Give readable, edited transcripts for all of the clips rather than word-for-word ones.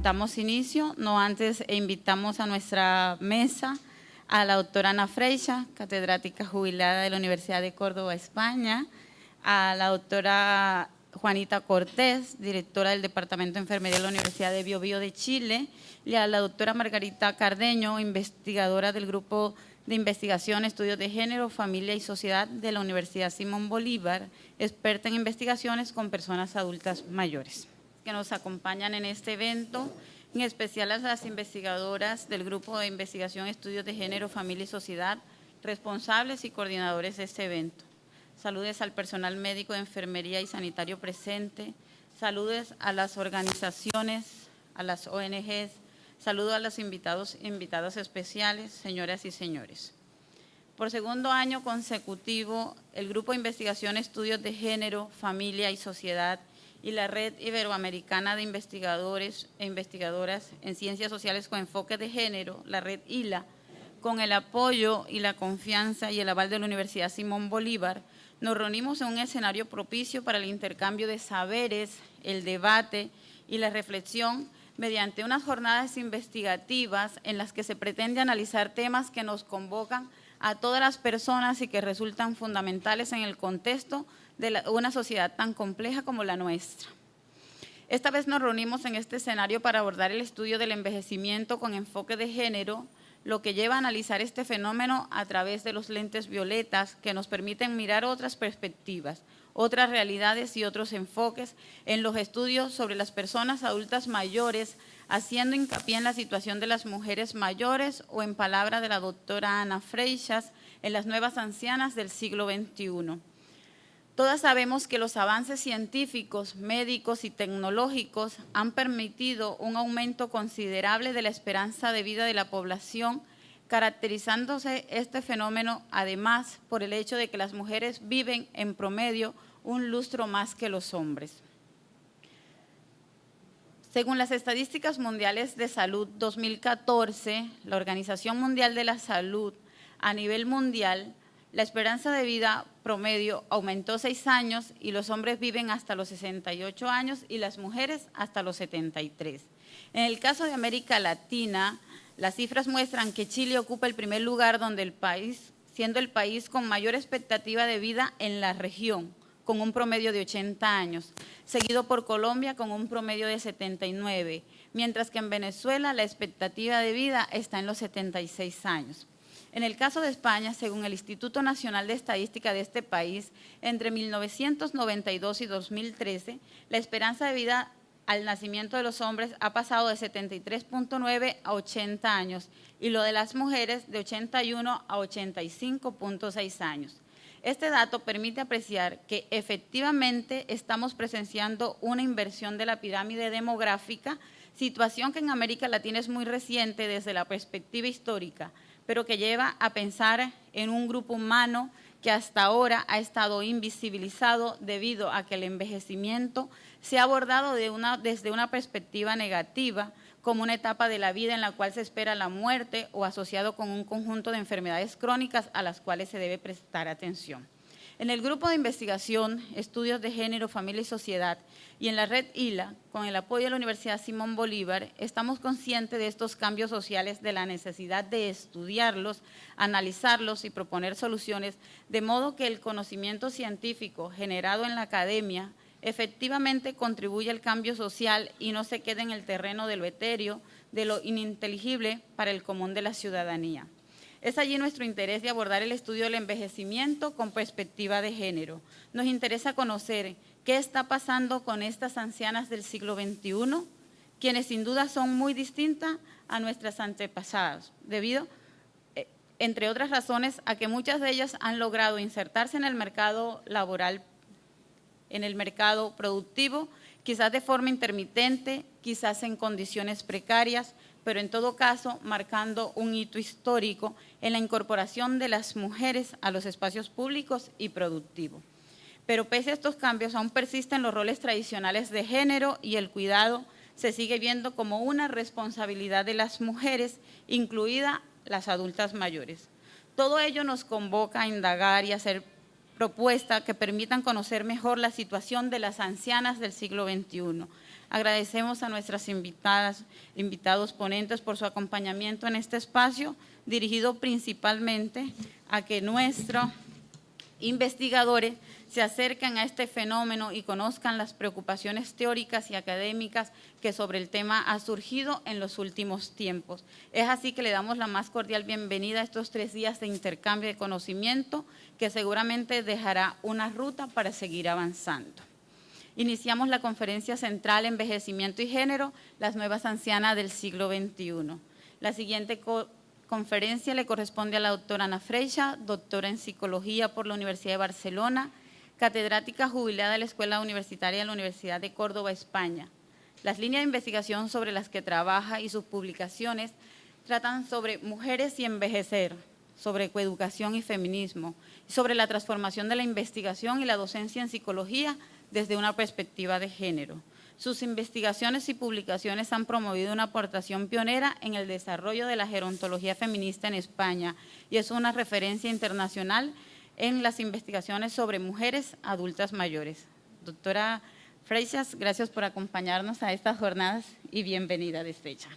damos inicio, no antes invitamos a nuestra mesa a la doctora Ana Freixa, catedrática jubilada de la Universidad de Córdoba, España, a la doctora Juanita Cortés, directora del Departamento de Enfermería de la Universidad de Bio Bio de Chile, y a la doctora Margarita Cardeño, investigadora del Grupo de Investigación, Estudios de Género, Familia y Sociedad de la Universidad Simón Bolívar, experta en investigaciones con personas adultas mayores, que nos acompañan en este evento, en especial a las investigadoras del Grupo de Investigación, Estudios de Género, Familia y Sociedad, responsables y coordinadores de este evento. Saludes al personal médico de enfermería y sanitario presente, saludes a las organizaciones, a las ONGs, saludo a los invitados especiales, señoras y señores. Por segundo año consecutivo, el Grupo de Investigación, Estudios de Género, Familia y Sociedad y la Red Iberoamericana de Investigadores e Investigadoras en Ciencias Sociales con Enfoque de Género, la Red ILA, con el apoyo y la confianza y el aval de la Universidad Simón Bolívar, nos reunimos en un escenario propicio para el intercambio de saberes, el debate y la reflexión mediante unas jornadas investigativas en las que se pretende analizar temas que nos convocan a todas las personas y que resultan fundamentales en el contexto de una sociedad tan compleja como la nuestra. Esta vez nos reunimos en este escenario para abordar el estudio del envejecimiento con enfoque de género, lo que lleva a analizar este fenómeno a través de los lentes violetas que nos permiten mirar otras perspectivas, otras realidades y otros enfoques en los estudios sobre las personas adultas mayores, haciendo hincapié en la situación de las mujeres mayores o, en palabra de la doctora Ana Freixa, en las nuevas ancianas del siglo XXI. Todas sabemos que los avances científicos, médicos y tecnológicos han permitido un aumento considerable de la esperanza de vida de la población, caracterizándose este fenómeno además por el hecho de que las mujeres viven en promedio un lustro más que los hombres. Según las estadísticas mundiales de salud 2014, la Organización Mundial de la Salud, a nivel mundial, la esperanza de vida promedio aumentó 6 años y los hombres viven hasta los 68 años y las mujeres hasta los 73. En el caso de América Latina, las cifras muestran que Chile ocupa el primer lugar siendo el país con mayor expectativa de vida en la región, con un promedio de 80 años, seguido por Colombia con un promedio de 79, mientras que en Venezuela la expectativa de vida está en los 76 años. En el caso de España, según el Instituto Nacional de Estadística de este país, entre 1992 y 2013, la esperanza de vida al nacimiento de los hombres ha pasado de 73.9 a 80 años y lo de las mujeres de 81 a 85.6 años. Este dato permite apreciar que efectivamente estamos presenciando una inversión de la pirámide demográfica, situación que en América Latina es muy reciente desde la perspectiva histórica, pero que lleva a pensar en un grupo humano que hasta ahora ha estado invisibilizado debido a que el envejecimiento se ha abordado desde una perspectiva negativa, como una etapa de la vida en la cual se espera la muerte o asociado con un conjunto de enfermedades crónicas a las cuales se debe prestar atención. En el Grupo de Investigación, Estudios de Género, Familia y Sociedad y en la Red ILA, con el apoyo de la Universidad Simón Bolívar, estamos conscientes de estos cambios sociales, de la necesidad de estudiarlos, analizarlos y proponer soluciones, de modo que el conocimiento científico generado en la academia efectivamente contribuye al cambio social y no se quede en el terreno de lo etéreo, de lo ininteligible para el común de la ciudadanía. Es allí nuestro interés de abordar el estudio del envejecimiento con perspectiva de género. Nos interesa conocer qué está pasando con estas ancianas del siglo XXI, quienes sin duda son muy distintas a nuestras antepasadas, debido, entre otras razones, a que muchas de ellas han logrado insertarse en el mercado laboral, en el mercado productivo, quizás de forma intermitente, quizás en condiciones precarias, pero en todo caso marcando un hito histórico en la incorporación de las mujeres a los espacios públicos y productivos. Pero pese a estos cambios, aún persisten los roles tradicionales de género y el cuidado se sigue viendo como una responsabilidad de las mujeres, incluidas las adultas mayores. Todo ello nos convoca a indagar y a hacer propuestas que permitan conocer mejor la situación de las ancianas del siglo XXI, Agradecemos a nuestras invitados ponentes por su acompañamiento en este espacio, dirigido principalmente a que nuestros investigadores se acerquen a este fenómeno y conozcan las preocupaciones teóricas y académicas que sobre el tema ha surgido en los últimos tiempos. Es así que le damos la más cordial bienvenida a estos 3 días de intercambio de conocimiento que seguramente dejará una ruta para seguir avanzando. Iniciamos la conferencia central Envejecimiento y Género, las nuevas ancianas del siglo XXI. La siguiente conferencia le corresponde a la doctora Ana Freixa, doctora en Psicología por la Universidad de Barcelona, catedrática jubilada de la Escuela Universitaria de la Universidad de Córdoba, España. Las líneas de investigación sobre las que trabaja y sus publicaciones tratan sobre mujeres y envejecer, sobre coeducación y feminismo, y sobre la transformación de la investigación y la docencia en psicología desde una perspectiva de género. Sus investigaciones y publicaciones han promovido una aportación pionera en el desarrollo de la gerontología feminista en España y es una referencia internacional en las investigaciones sobre mujeres adultas mayores. Doctora Freixas, gracias por acompañarnos a estas jornadas y bienvenida desde ya.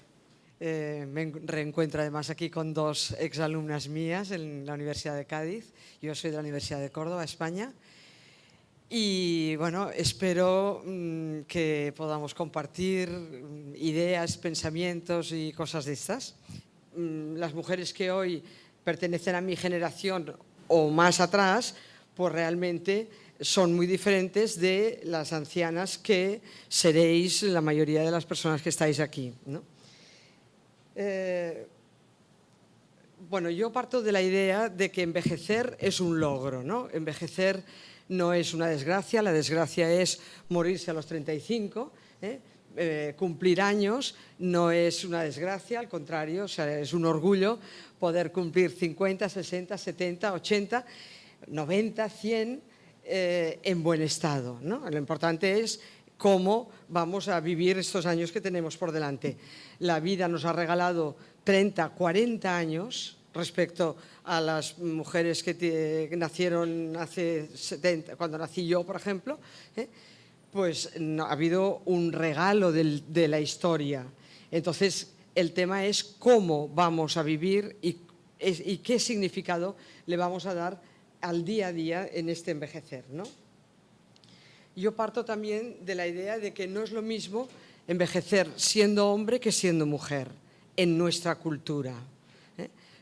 Me reencuentro además aquí con 2 exalumnas mías en la Universidad de Cádiz. Yo soy de la Universidad de Córdoba, España. Y bueno, espero que podamos compartir ideas, pensamientos y cosas de estas. Las mujeres que hoy pertenecen a mi generación o más atrás, pues realmente son muy diferentes de las ancianas que seréis la mayoría de las personas que estáis aquí, ¿no? Bueno, yo parto de la idea de que envejecer es un logro, ¿no? Envejecer no es una desgracia, la desgracia es morirse a los 35, cumplir años no es una desgracia, al contrario, o sea, es un orgullo poder cumplir 50, 60, 70, 80, 90, 100 en buen estado, ¿no? Lo importante es cómo vamos a vivir estos años que tenemos por delante. La vida nos ha regalado 30, 40 años respecto a las mujeres que nacieron hace 70, cuando nací yo, por ejemplo, pues no, ha habido un regalo de la historia. Entonces, el tema es cómo vamos a vivir y qué significado le vamos a dar al día a día en este envejecer, ¿no? Yo parto también de la idea de que no es lo mismo envejecer siendo hombre que siendo mujer en nuestra cultura.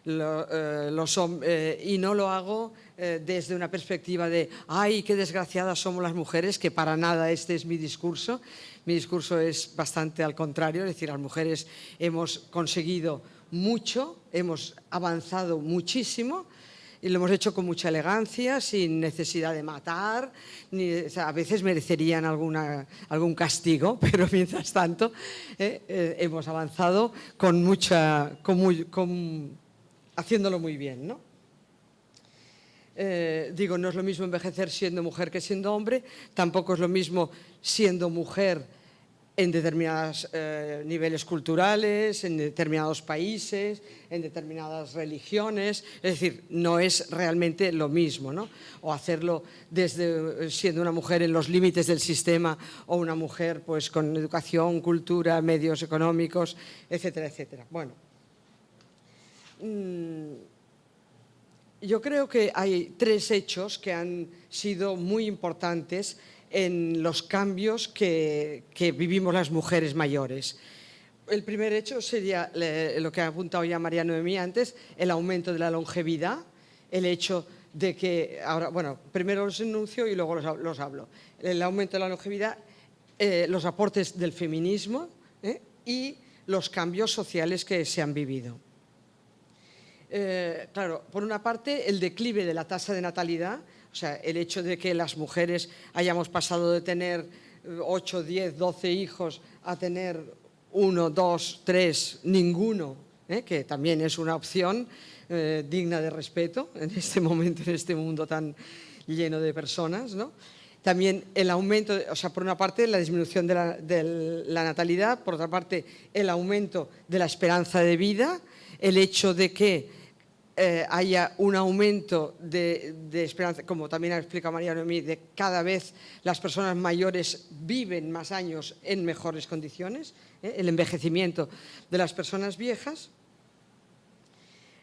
Y no lo hago desde una perspectiva de ¡ay, qué desgraciadas somos las mujeres!, que para nada este es mi discurso. Mi discurso es bastante al contrario, es decir, las mujeres hemos conseguido mucho, hemos avanzado muchísimo y lo hemos hecho con mucha elegancia, sin necesidad de matar, o sea, a veces merecerían algún castigo, pero mientras tanto hemos avanzado haciéndolo muy bien, ¿no? Digo, no es lo mismo envejecer siendo mujer que siendo hombre, tampoco es lo mismo siendo mujer en determinados niveles culturales, en determinados países, en determinadas religiones, es decir, no es realmente lo mismo, ¿no? O hacerlo desde siendo una mujer en los límites del sistema o una mujer pues con educación, cultura, medios económicos, etcétera, etcétera. Bueno, yo creo que hay 3 hechos que han sido muy importantes en los cambios que vivimos las mujeres mayores. El primer hecho sería lo que ha apuntado ya María Noemí antes, el aumento de la longevidad, el hecho de que, ahora, bueno, primero los enuncio y luego los hablo. El aumento de la longevidad, los aportes del feminismo y los cambios sociales que se han vivido. Claro, por una parte, el declive de la tasa de natalidad, o sea, el hecho de que las mujeres hayamos pasado de tener 8, 10, 12 hijos a tener 1, 2, 3, ninguno, que también es una opción digna de respeto en este momento, en este mundo tan lleno de personas, ¿no? También el aumento, o sea, por una parte la disminución de la natalidad, por otra parte el aumento de la esperanza de vida, el hecho de que haya un aumento de esperanza, como también ha explicado María Noemí, de cada vez las personas mayores viven más años en mejores condiciones, el envejecimiento de las personas viejas.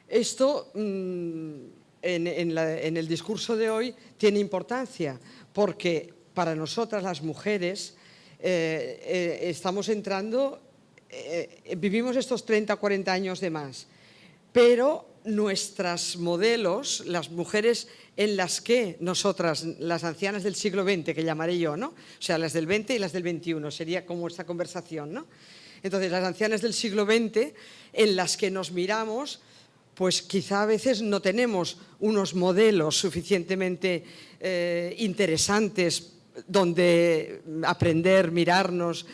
Esto en el discurso de hoy tiene importancia porque para nosotras las mujeres estamos entrando, vivimos estos 30 o 40 años de más, pero nuestros modelos, las mujeres en las que nosotras, las ancianas del siglo XX, que llamaré yo, ¿no? O sea, las del XX y las del XXI, sería como esta conversación, ¿no? Entonces, las ancianas del siglo XX, en las que nos miramos, pues quizá a veces no tenemos unos modelos suficientemente interesantes donde aprender, mirarnos,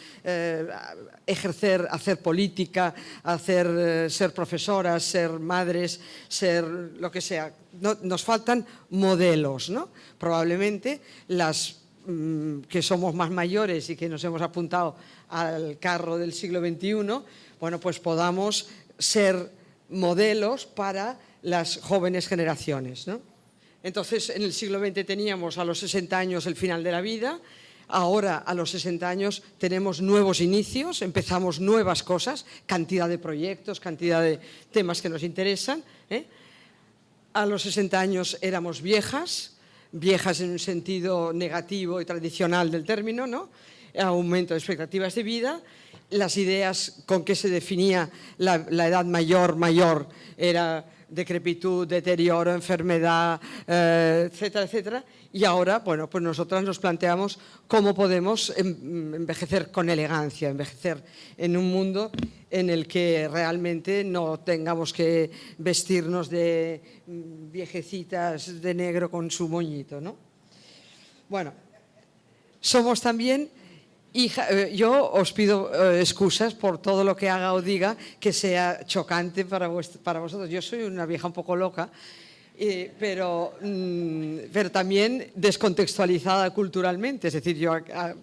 ejercer, hacer política, ser profesoras, ser madres, ser lo que sea. Nos faltan modelos, ¿no? Probablemente las que somos más mayores y que nos hemos apuntado al carro del siglo XXI, bueno, pues podamos ser modelos para las jóvenes generaciones, ¿no? Entonces, en el siglo XX teníamos a los 60 años el final de la vida, ahora a los 60 años tenemos nuevos inicios, empezamos nuevas cosas, cantidad de proyectos, cantidad de temas que nos interesan. A los 60 años éramos viejas en un sentido negativo y tradicional del término, ¿no? Aumento de expectativas de vida. Las ideas con que se definía la edad mayor era decrepitud, deterioro, enfermedad, etcétera, etcétera. Y ahora, bueno, pues nosotras nos planteamos cómo podemos envejecer con elegancia, envejecer en un mundo en el que realmente no tengamos que vestirnos de viejecitas de negro con su moñito, ¿no? Bueno, somos también... yo os pido excusas por todo lo que haga o diga que sea chocante para vosotros. Yo soy una vieja un poco loca, pero también descontextualizada culturalmente. Es decir, yo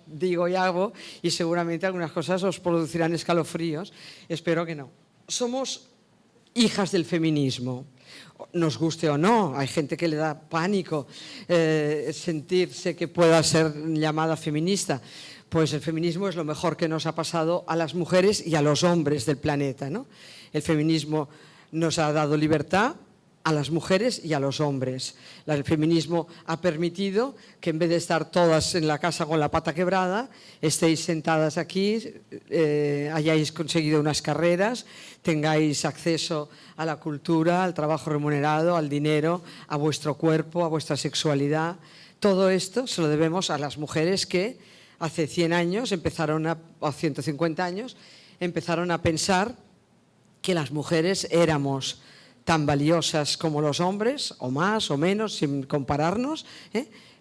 digo y hago y seguramente algunas cosas os producirán escalofríos. Espero que no. Somos hijas del feminismo. Nos guste o no, hay gente que le da pánico sentirse que pueda ser llamada feminista. Pues el feminismo es lo mejor que nos ha pasado a las mujeres y a los hombres del planeta, ¿no? El feminismo nos ha dado libertad a las mujeres y a los hombres. El feminismo ha permitido que en vez de estar todas en la casa con la pata quebrada, estéis sentadas aquí, hayáis conseguido unas carreras, tengáis acceso a la cultura, al trabajo remunerado, al dinero, a vuestro cuerpo, a vuestra sexualidad. Todo esto se lo debemos a las mujeres que hace 100 años, o 150 años, empezaron a pensar que las mujeres éramos tan valiosas como los hombres, o más o menos, sin compararnos,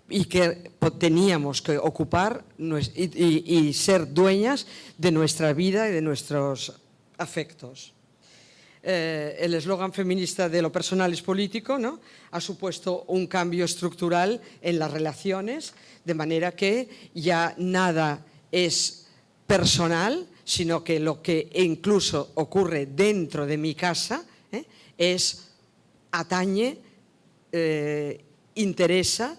y que teníamos que ocupar y ser dueñas de nuestra vida y de nuestros afectos. El eslogan feminista de lo personal es político, ¿no? Ha supuesto un cambio estructural en las relaciones, de manera que ya nada es personal, sino que lo que incluso ocurre dentro de mi casa atañe, interesa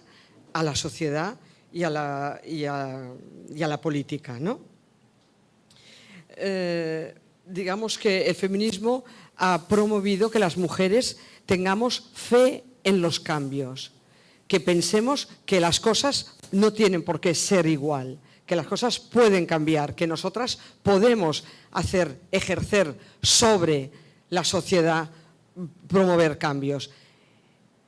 a la sociedad y a la política, ¿no? Digamos que el feminismo ha promovido que las mujeres tengamos fe en los cambios, que pensemos que las cosas no tienen por qué ser igual, que las cosas pueden cambiar, que nosotras podemos ejercer sobre la sociedad, promover cambios.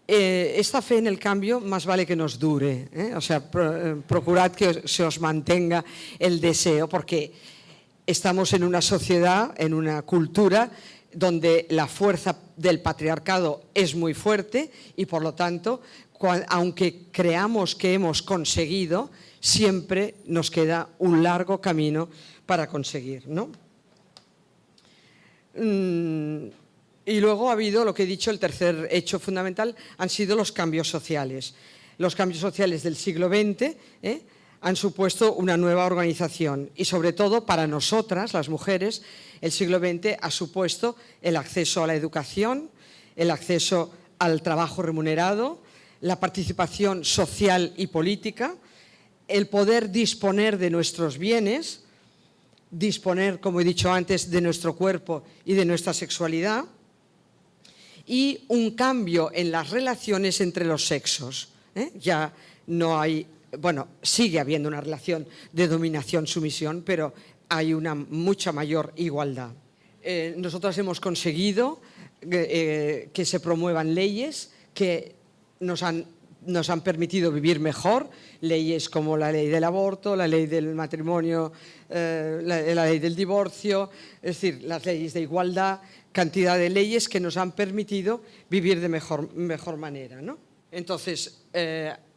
Esta fe en el cambio más vale que nos dure, o sea, procurad que se os mantenga el deseo, porque estamos en una sociedad, en una cultura donde la fuerza del patriarcado es muy fuerte y, por lo tanto, aunque creamos que hemos conseguido, siempre nos queda un largo camino para conseguir, ¿no? Y luego ha habido, lo que he dicho, el tercer hecho fundamental, han sido los cambios sociales. Los cambios sociales del siglo XX han supuesto una nueva organización y, sobre todo, para nosotras, las mujeres, el siglo XX ha supuesto el acceso a la educación, el acceso al trabajo remunerado, la participación social y política, el poder disponer de nuestros bienes, disponer, como he dicho antes, de nuestro cuerpo y de nuestra sexualidad, y un cambio en las relaciones entre los sexos. Ya no hay, bueno, sigue habiendo una relación de dominación-sumisión, pero hay una mucha mayor igualdad. Nosotros hemos conseguido que se promuevan leyes que nos han permitido vivir mejor, leyes como la ley del aborto, la ley del matrimonio, la ley del divorcio, es decir, las leyes de igualdad, cantidad de leyes que nos han permitido vivir de mejor manera, ¿no? Entonces,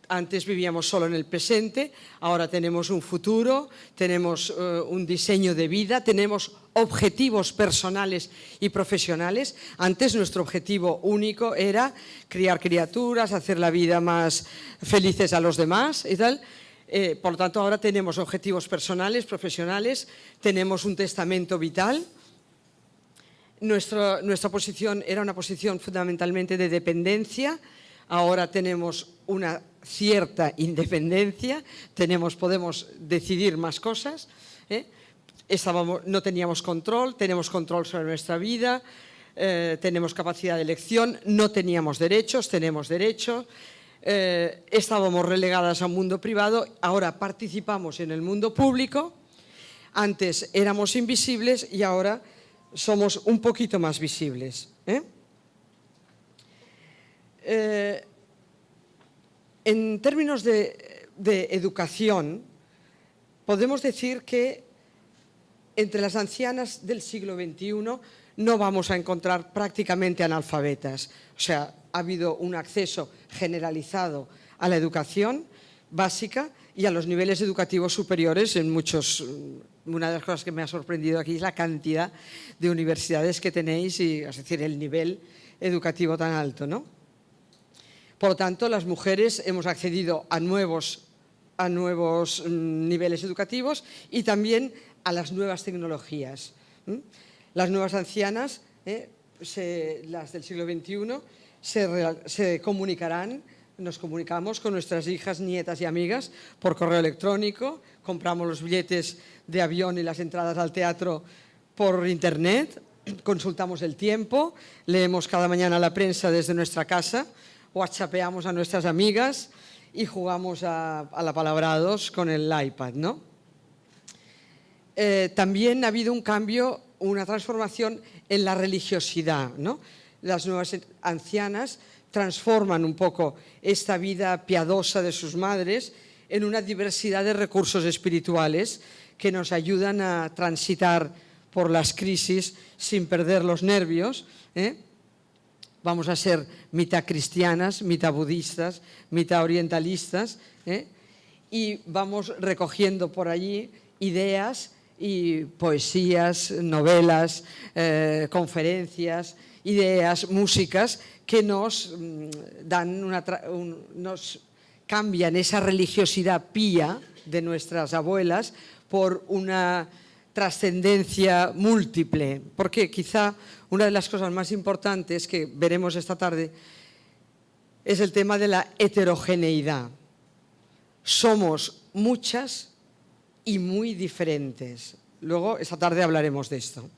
antes vivíamos solo en el presente, ahora tenemos un futuro, tenemos un diseño de vida, tenemos objetivos personales y profesionales. Antes nuestro objetivo único era criar criaturas, hacer la vida más felices a los demás y tal. Por lo tanto, ahora tenemos objetivos personales, profesionales, tenemos un testamento vital. Nuestra posición era una posición fundamentalmente de dependencia. Ahora tenemos una cierta independencia, podemos decidir más cosas. No teníamos control, tenemos control sobre nuestra vida, tenemos capacidad de elección, no teníamos derechos, tenemos derechos. Estábamos relegadas a un mundo privado, ahora participamos en el mundo público. Antes éramos invisibles y ahora somos un poquito más visibles. En términos de educación, podemos decir que entre las ancianas del siglo XXI no vamos a encontrar prácticamente analfabetas. O sea, ha habido un acceso generalizado a la educación básica y a los niveles educativos superiores en muchos. Una de las cosas que me ha sorprendido aquí es la cantidad de universidades que tenéis, es decir, el nivel educativo tan alto, ¿no? Por lo tanto, las mujeres hemos accedido a nuevos niveles educativos y también a las nuevas tecnologías. Las nuevas ancianas, las del siglo XXI, se comunicarán, nos comunicamos con nuestras hijas, nietas y amigas por correo electrónico, compramos los billetes de avión y las entradas al teatro por internet, consultamos el tiempo, leemos cada mañana la prensa desde nuestra casa, whatsappeamos a nuestras amigas y jugamos a la palabrados con el iPad, ¿no? También ha habido un cambio, una transformación en la religiosidad, ¿no? Las nuevas ancianas transforman un poco esta vida piadosa de sus madres en una diversidad de recursos espirituales que nos ayudan a transitar por las crisis sin perder los nervios. Vamos a ser mitad cristianas, mitad budistas, mitad orientalistas, y vamos recogiendo por allí ideas y poesías, novelas, conferencias, ideas, músicas que nos cambian esa religiosidad pía de nuestras abuelas por una trascendencia múltiple, porque quizá una de las cosas más importantes que veremos esta tarde es el tema de la heterogeneidad. Somos muchas y muy diferentes. Luego, esta tarde hablaremos de esto.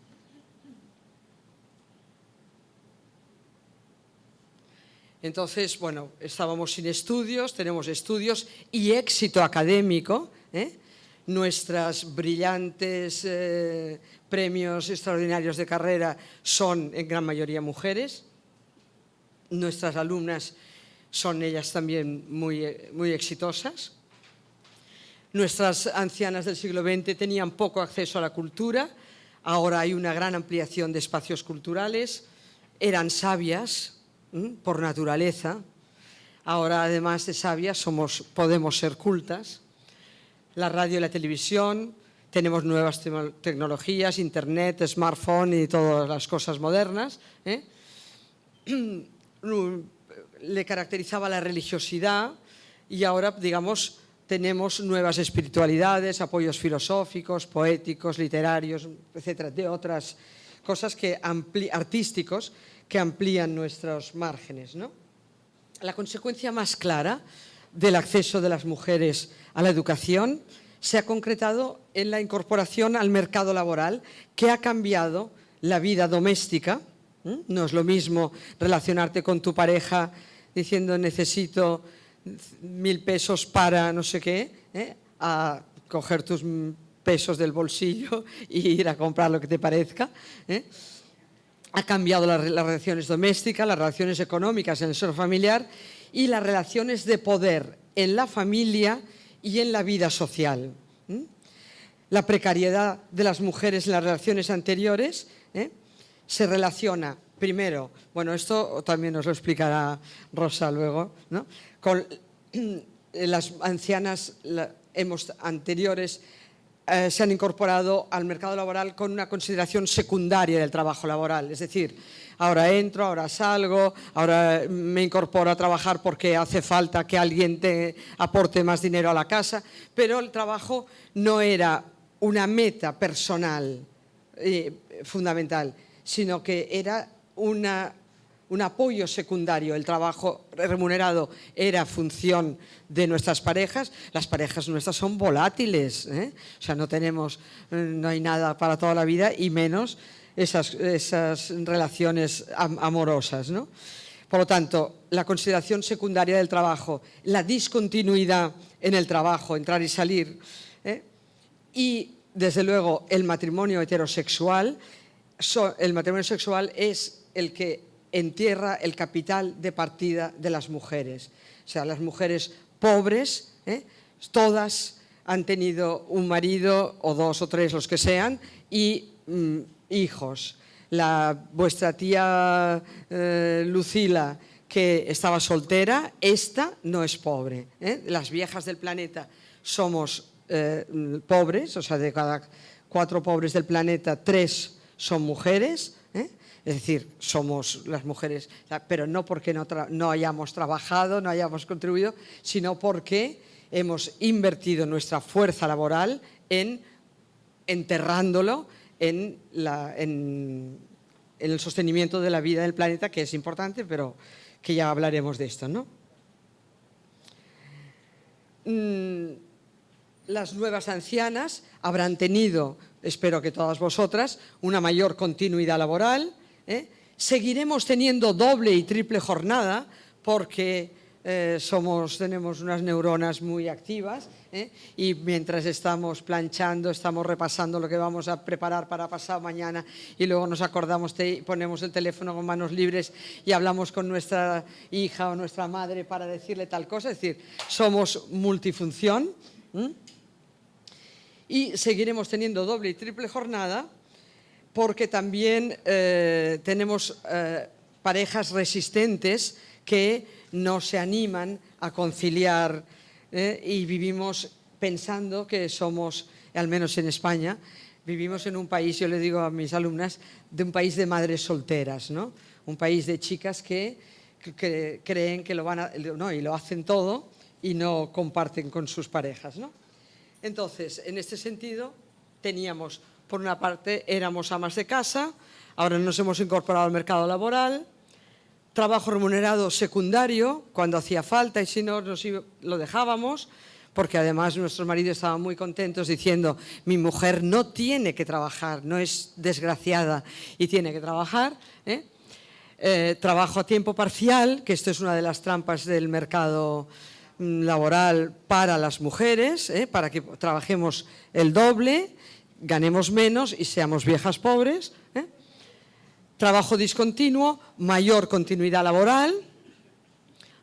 Entonces, bueno, estábamos sin estudios, tenemos estudios y éxito académico, Nuestras brillantes premios extraordinarios de carrera son en gran mayoría mujeres. Nuestras alumnas son ellas también muy exitosas. Nuestras ancianas del siglo XX tenían poco acceso a la cultura, ahora hay una gran ampliación de espacios culturales, eran sabias por naturaleza, ahora además de sabias podemos ser cultas. La radio y la televisión, tenemos nuevas tecnologías, internet, smartphone y todas las cosas modernas. Le caracterizaba la religiosidad y ahora, digamos, tenemos nuevas espiritualidades, apoyos filosóficos, poéticos, literarios, etcétera, de otras cosas artísticos que amplían nuestros márgenes, ¿no? La consecuencia más clara del acceso de las mujeres a la educación se ha concretado en la incorporación al mercado laboral, que ha cambiado la vida doméstica. No es lo mismo relacionarte con tu pareja diciendo necesito 1.000 pesos para no sé qué, a coger tus pesos del bolsillo y ir a comprar lo que te parezca. Ha cambiado las relaciones domésticas, las relaciones económicas en el seno familiar y las relaciones de poder en la familia y en la vida social. La precariedad de las mujeres en las relaciones anteriores se relaciona, primero, bueno, esto también nos lo explicará Rosa luego, ¿no? Con las ancianas anteriores se han incorporado al mercado laboral con una consideración secundaria del trabajo laboral. Es decir, ahora entro, ahora salgo, ahora me incorporo a trabajar porque hace falta que alguien te aporte más dinero a la casa, pero el trabajo no era una meta personal fundamental, sino que era un apoyo secundario. El trabajo remunerado era función de nuestras parejas. Las parejas nuestras son volátiles, o sea, no hay nada para toda la vida y menos esas relaciones amorosas, ¿no? Por lo tanto, la consideración secundaria del trabajo, la discontinuidad en el trabajo, entrar y salir, y desde luego el matrimonio heterosexual. El matrimonio sexual es el que entierra el capital de partida de las mujeres. O sea, las mujeres pobres, todas han tenido un marido o 2 o 3, los que sean, y hijos. Vuestra tía Lucila, que estaba soltera, esta no es pobre. Las viejas del planeta somos pobres, o sea, de cada 4 pobres del planeta, 3 son mujeres, es decir, somos las mujeres, pero no porque no hayamos trabajado, no hayamos contribuido, sino porque hemos invertido nuestra fuerza laboral enterrándolo en el sostenimiento de la vida del planeta, que es importante, pero que ya hablaremos de esto, ¿no? Las nuevas ancianas habrán tenido, espero que todas vosotras, una mayor continuidad laboral. Seguiremos teniendo doble y triple jornada porque tenemos unas neuronas muy activas, y mientras estamos planchando, estamos repasando lo que vamos a preparar para pasado mañana y luego nos acordamos, ponemos el teléfono con manos libres y hablamos con nuestra hija o nuestra madre para decirle tal cosa. Es decir, somos multifunción. Y seguiremos teniendo doble y triple jornada porque también tenemos parejas resistentes que no se animan a conciliar y vivimos pensando que somos, al menos en España, vivimos en un país, yo le digo a mis alumnas, de un país de madres solteras, ¿no? Un país de chicas que creen que y lo hacen todo y no comparten con sus parejas, ¿no? Entonces, en este sentido, teníamos, por una parte, éramos amas de casa, ahora nos hemos incorporado al mercado laboral, trabajo remunerado secundario, cuando hacía falta, y si no, lo dejábamos, porque además nuestros maridos estaban muy contentos diciendo, mi mujer no tiene que trabajar, no es desgraciada y tiene que trabajar. Trabajo a tiempo parcial, que esto es una de las trampas del mercado laboral para las mujeres, para que trabajemos el doble, ganemos menos y seamos viejas pobres. Trabajo discontinuo, mayor continuidad laboral,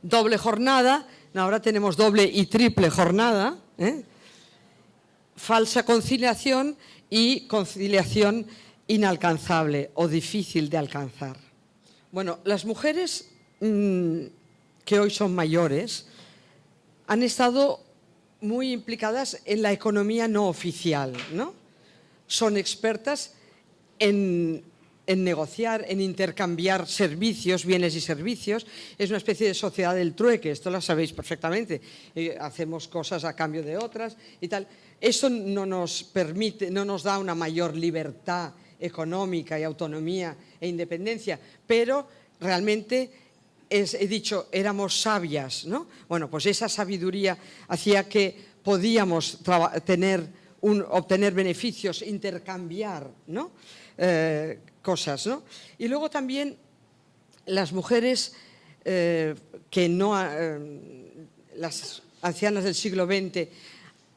doble jornada, ahora tenemos doble y triple jornada, falsa conciliación y conciliación inalcanzable o difícil de alcanzar. Bueno, las mujeres que hoy son mayores han estado muy implicadas en la economía no oficial, ¿no? Son expertas en negociar, en intercambiar servicios, bienes y servicios. Es una especie de sociedad del trueque, esto lo sabéis perfectamente. Hacemos cosas a cambio de otras y tal. Eso no nos permite, no nos da una mayor libertad económica y autonomía e independencia, pero realmente he dicho, éramos sabias, ¿no? Bueno, pues esa sabiduría hacía que podíamos obtener beneficios, intercambiar, ¿no? Cosas, ¿no? Y luego también las mujeres las ancianas del siglo XX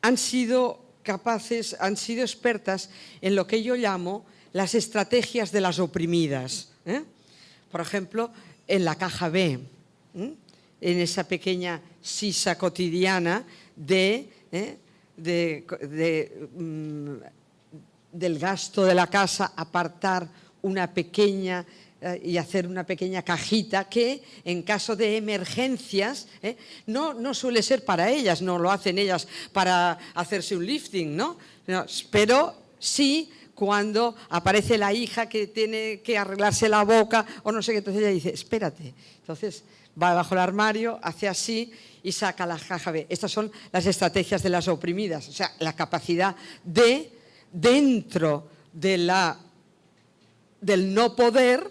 han sido expertas en lo que yo llamo las estrategias de las oprimidas. Por ejemplo, en la caja B, en esa pequeña sisa cotidiana del gasto de la casa, apartar una pequeña y hacer una pequeña cajita que en caso de emergencias no suele ser para ellas, no lo hacen ellas para hacerse un lifting, ¿no? Pero sí cuando aparece la hija que tiene que arreglarse la boca o no sé qué, entonces ella dice, espérate, entonces va bajo el armario, hace así y saca la caja B. Estas son las estrategias de las oprimidas, o sea, la capacidad de, dentro de del no poder,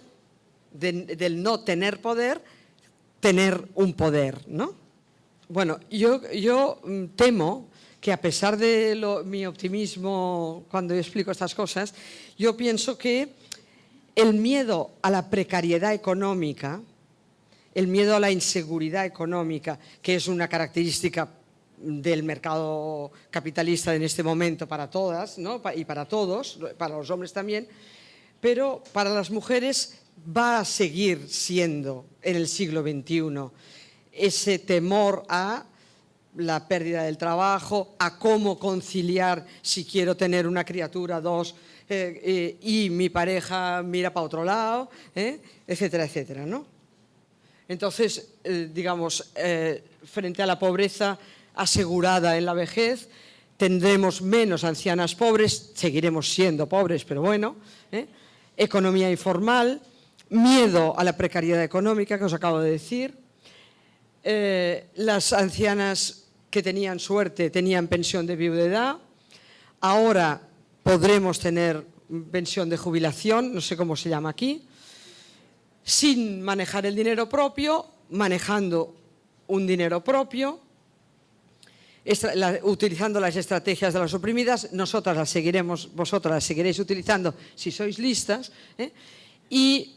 del no tener poder, tener un poder, ¿no? Bueno, yo temo que a pesar de mi optimismo cuando yo explico estas cosas, yo pienso que el miedo a la precariedad económica, el miedo a la inseguridad económica, que es una característica del mercado capitalista en este momento para todas, ¿no? Y para todos, para los hombres también, pero para las mujeres va a seguir siendo en el siglo XXI ese temor a la pérdida del trabajo, a cómo conciliar si quiero tener una criatura, dos, y mi pareja mira para otro lado, etcétera, etcétera, ¿no? Entonces, digamos, frente a la pobreza asegurada en la vejez, tendremos menos ancianas pobres, seguiremos siendo pobres, pero bueno, economía informal, miedo a la precariedad económica, que os acabo de decir. Las ancianas que tenían suerte tenían pensión de viudedad, ahora podremos tener pensión de jubilación, no sé cómo se llama aquí, sin manejar el dinero propio, manejando un dinero propio, utilizando las estrategias de las oprimidas, vosotras las seguiréis utilizando si sois listas, y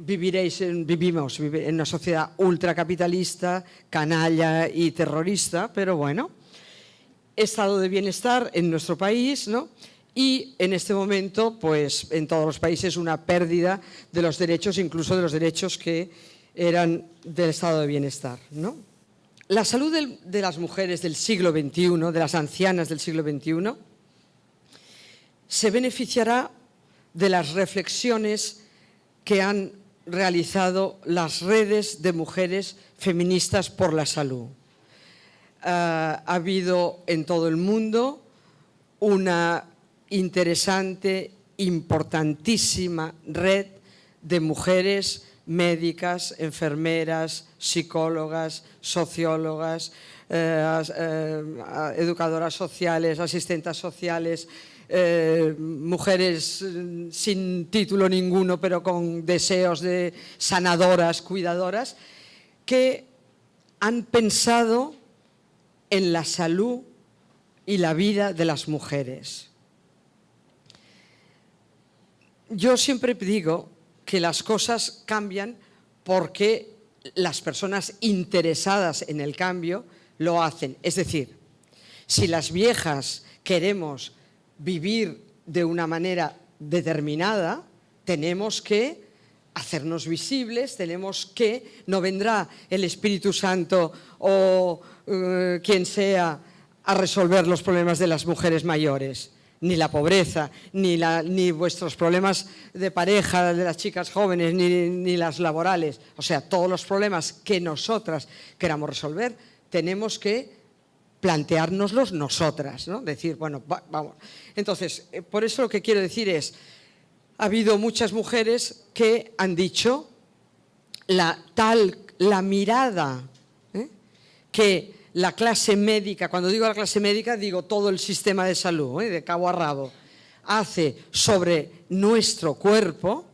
vivimos en una sociedad ultracapitalista, canalla y terrorista, pero bueno, estado de bienestar en nuestro país, ¿no? Y en este momento, pues en todos los países, una pérdida de los derechos, incluso de los derechos que eran del estado de bienestar, ¿no? La salud de las mujeres del siglo XXI, de las ancianas del siglo XXI, se beneficiará de las reflexiones que han realizado las redes de mujeres feministas por la salud. Ha habido en todo el mundo una interesante, importantísima red de mujeres médicas, enfermeras, psicólogas, sociólogas, educadoras sociales, asistentes sociales, mujeres sin título ninguno, pero con deseos de sanadoras, cuidadoras, que han pensado en la salud y la vida de las mujeres. Yo siempre digo que las cosas cambian porque las personas interesadas en el cambio lo hacen. Es decir, si las viejas queremos vivir de una manera determinada, tenemos que hacernos visibles, no vendrá el Espíritu Santo o quien sea a resolver los problemas de las mujeres mayores, ni la pobreza, ni vuestros problemas de pareja de las chicas jóvenes, ni las laborales. O sea, todos los problemas que nosotras queramos resolver, tenemos que planteárnoslos nosotras, ¿no? Decir, bueno, vamos. Entonces, por eso lo que quiero decir es, ha habido muchas mujeres que han dicho la mirada que la clase médica, cuando digo la clase médica digo todo el sistema de salud, de cabo a rabo, hace sobre nuestro cuerpo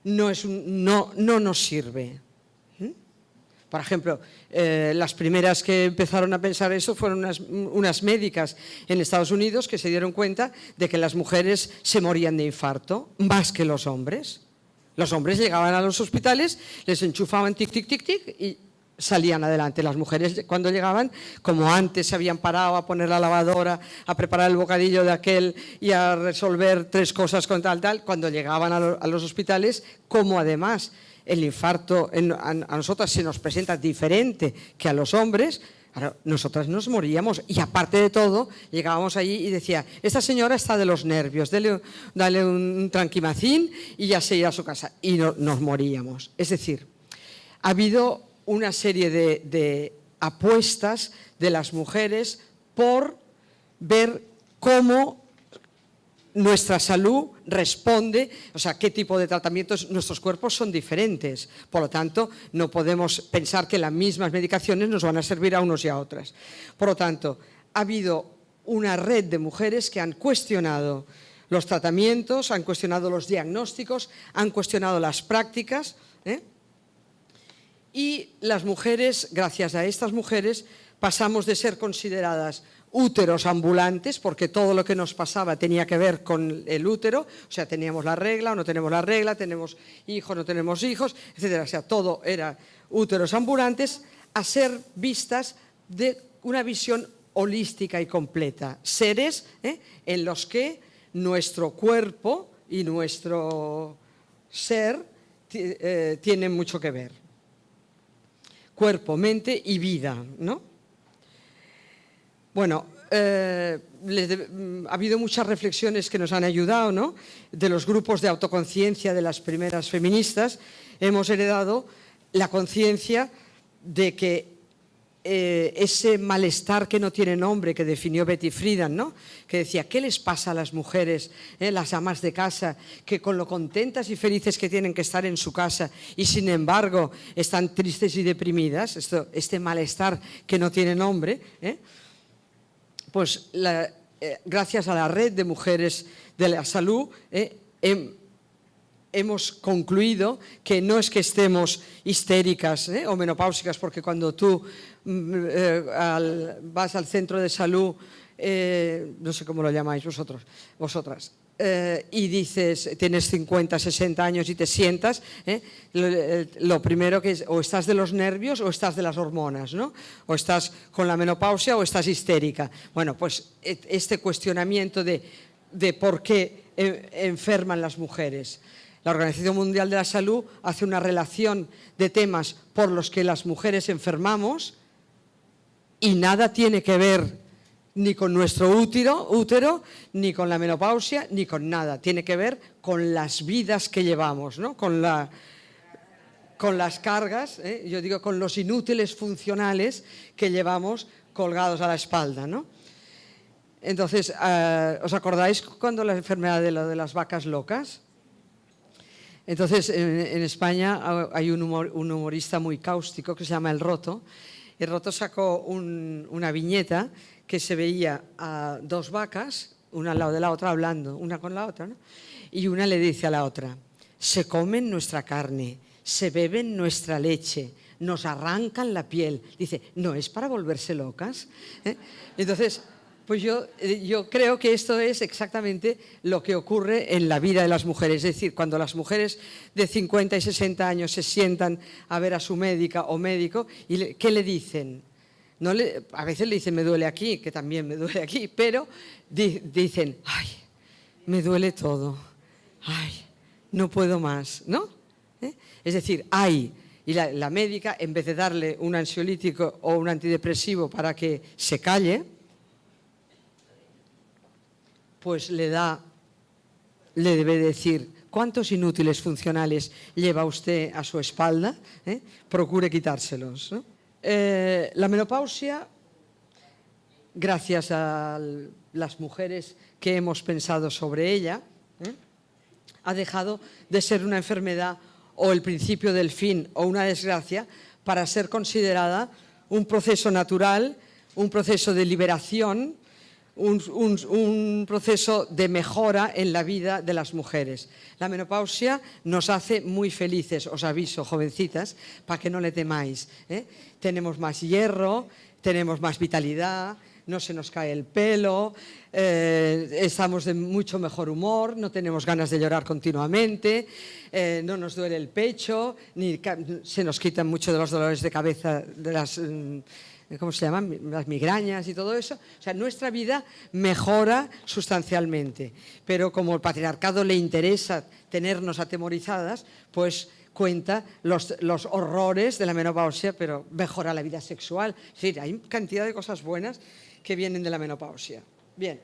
no nos sirve. Por ejemplo, las primeras que empezaron a pensar eso fueron unas médicas en Estados Unidos que se dieron cuenta de que las mujeres se morían de infarto más que los hombres. Los hombres llegaban a los hospitales, les enchufaban tic, tic, tic, tic y salían adelante. Las mujeres cuando llegaban, como antes se habían parado a poner la lavadora, a preparar el bocadillo de aquel y a resolver 3 cosas con tal, cuando llegaban a los hospitales, como además el infarto a nosotras se nos presenta diferente que a los hombres, nosotras nos moríamos y aparte de todo llegábamos allí y decía, esta señora está de los nervios, dale un tranquimacín y ya se irá a su casa y nos moríamos. Es decir, ha habido una serie de apuestas de las mujeres por ver cómo nuestra salud responde, o sea, qué tipo de tratamientos, nuestros cuerpos son diferentes, por lo tanto, no podemos pensar que las mismas medicaciones nos van a servir a unos y a otras. Por lo tanto, ha habido una red de mujeres que han cuestionado los tratamientos, han cuestionado los diagnósticos, han cuestionado las prácticas, y las mujeres, gracias a estas mujeres, pasamos de ser consideradas úteros ambulantes, porque todo lo que nos pasaba tenía que ver con el útero, o sea, teníamos la regla o no tenemos la regla, tenemos hijos, no tenemos hijos, etcétera. O sea, todo era úteros ambulantes, a ser vistas de una visión holística y completa. Seres en los que nuestro cuerpo y nuestro ser tienen mucho que ver. Cuerpo, mente y vida, ¿no? Bueno, ha habido muchas reflexiones que nos han ayudado, ¿no? De los grupos de autoconciencia de las primeras feministas, hemos heredado la conciencia de que ese malestar que no tiene nombre que definió Betty Friedan, ¿no? Que decía, ¿qué les pasa a las mujeres, las amas de casa, que con lo contentas y felices que tienen que estar en su casa y sin embargo están tristes y deprimidas? Este malestar que no tiene nombre, pues gracias a la red de mujeres de la salud hemos concluido que no es que estemos histéricas o menopáusicas, porque cuando tú vas al centro de salud, no sé cómo lo llamáis vosotras, y dices, tienes 50, 60 años y te sientas, lo primero que es, o estás de los nervios o estás de las hormonas, ¿no? O estás con la menopausia o estás histérica. Bueno, pues este cuestionamiento de por qué enferman las mujeres. La Organización Mundial de la Salud hace una relación de temas por los que las mujeres enfermamos y nada tiene que ver ni con nuestro útero, ni con la menopausia, ni con nada. Tiene que ver con las vidas que llevamos, ¿no? Con las cargas, yo digo con los inútiles funcionales que llevamos colgados a la espalda, ¿no? Entonces, ¿os acordáis cuando la enfermedad de las vacas locas? Entonces, en España hay un humorista muy cáustico que se llama El Roto. El Roto sacó una viñeta que se veía a 2 vacas, una al lado de la otra, hablando, una con la otra, ¿no? Y una le dice a la otra, se comen nuestra carne, se beben nuestra leche, nos arrancan la piel. Dice, ¿no es para volverse locas? Entonces, pues yo creo que esto es exactamente lo que ocurre en la vida de las mujeres. Es decir, cuando las mujeres de 50 y 60 años se sientan a ver a su médica o médico, y ¿qué le dicen? A veces le dicen, me duele aquí, que también me duele aquí, pero dicen, ay, me duele todo, ay, no puedo más, ¿no? Es decir, ay, y la médica, en vez de darle un ansiolítico o un antidepresivo para que se calle, pues le debe decir, ¿cuántos inútiles funcionales lleva usted a su espalda? Procure quitárselos, ¿no? La menopausia, gracias a las mujeres que hemos pensado sobre ella, ha dejado de ser una enfermedad o el principio del fin o una desgracia para ser considerada un proceso natural, un proceso de liberación, un proceso de mejora en la vida de las mujeres. La menopausia nos hace muy felices, os aviso, jovencitas, para que no le temáis, ¿eh? Tenemos más hierro, tenemos más vitalidad, no se nos cae el pelo, estamos de mucho mejor humor, no tenemos ganas de llorar continuamente, no nos duele el pecho, ni se nos quitan mucho de los dolores de cabeza, de las, ¿cómo se llaman? Las migrañas y todo eso. O sea, nuestra vida mejora sustancialmente, pero como el patriarcado le interesa tenernos atemorizadas, pues cuenta los horrores de la menopausia, pero mejora la vida sexual. Es decir, hay cantidad de cosas buenas que vienen de la menopausia. Bien,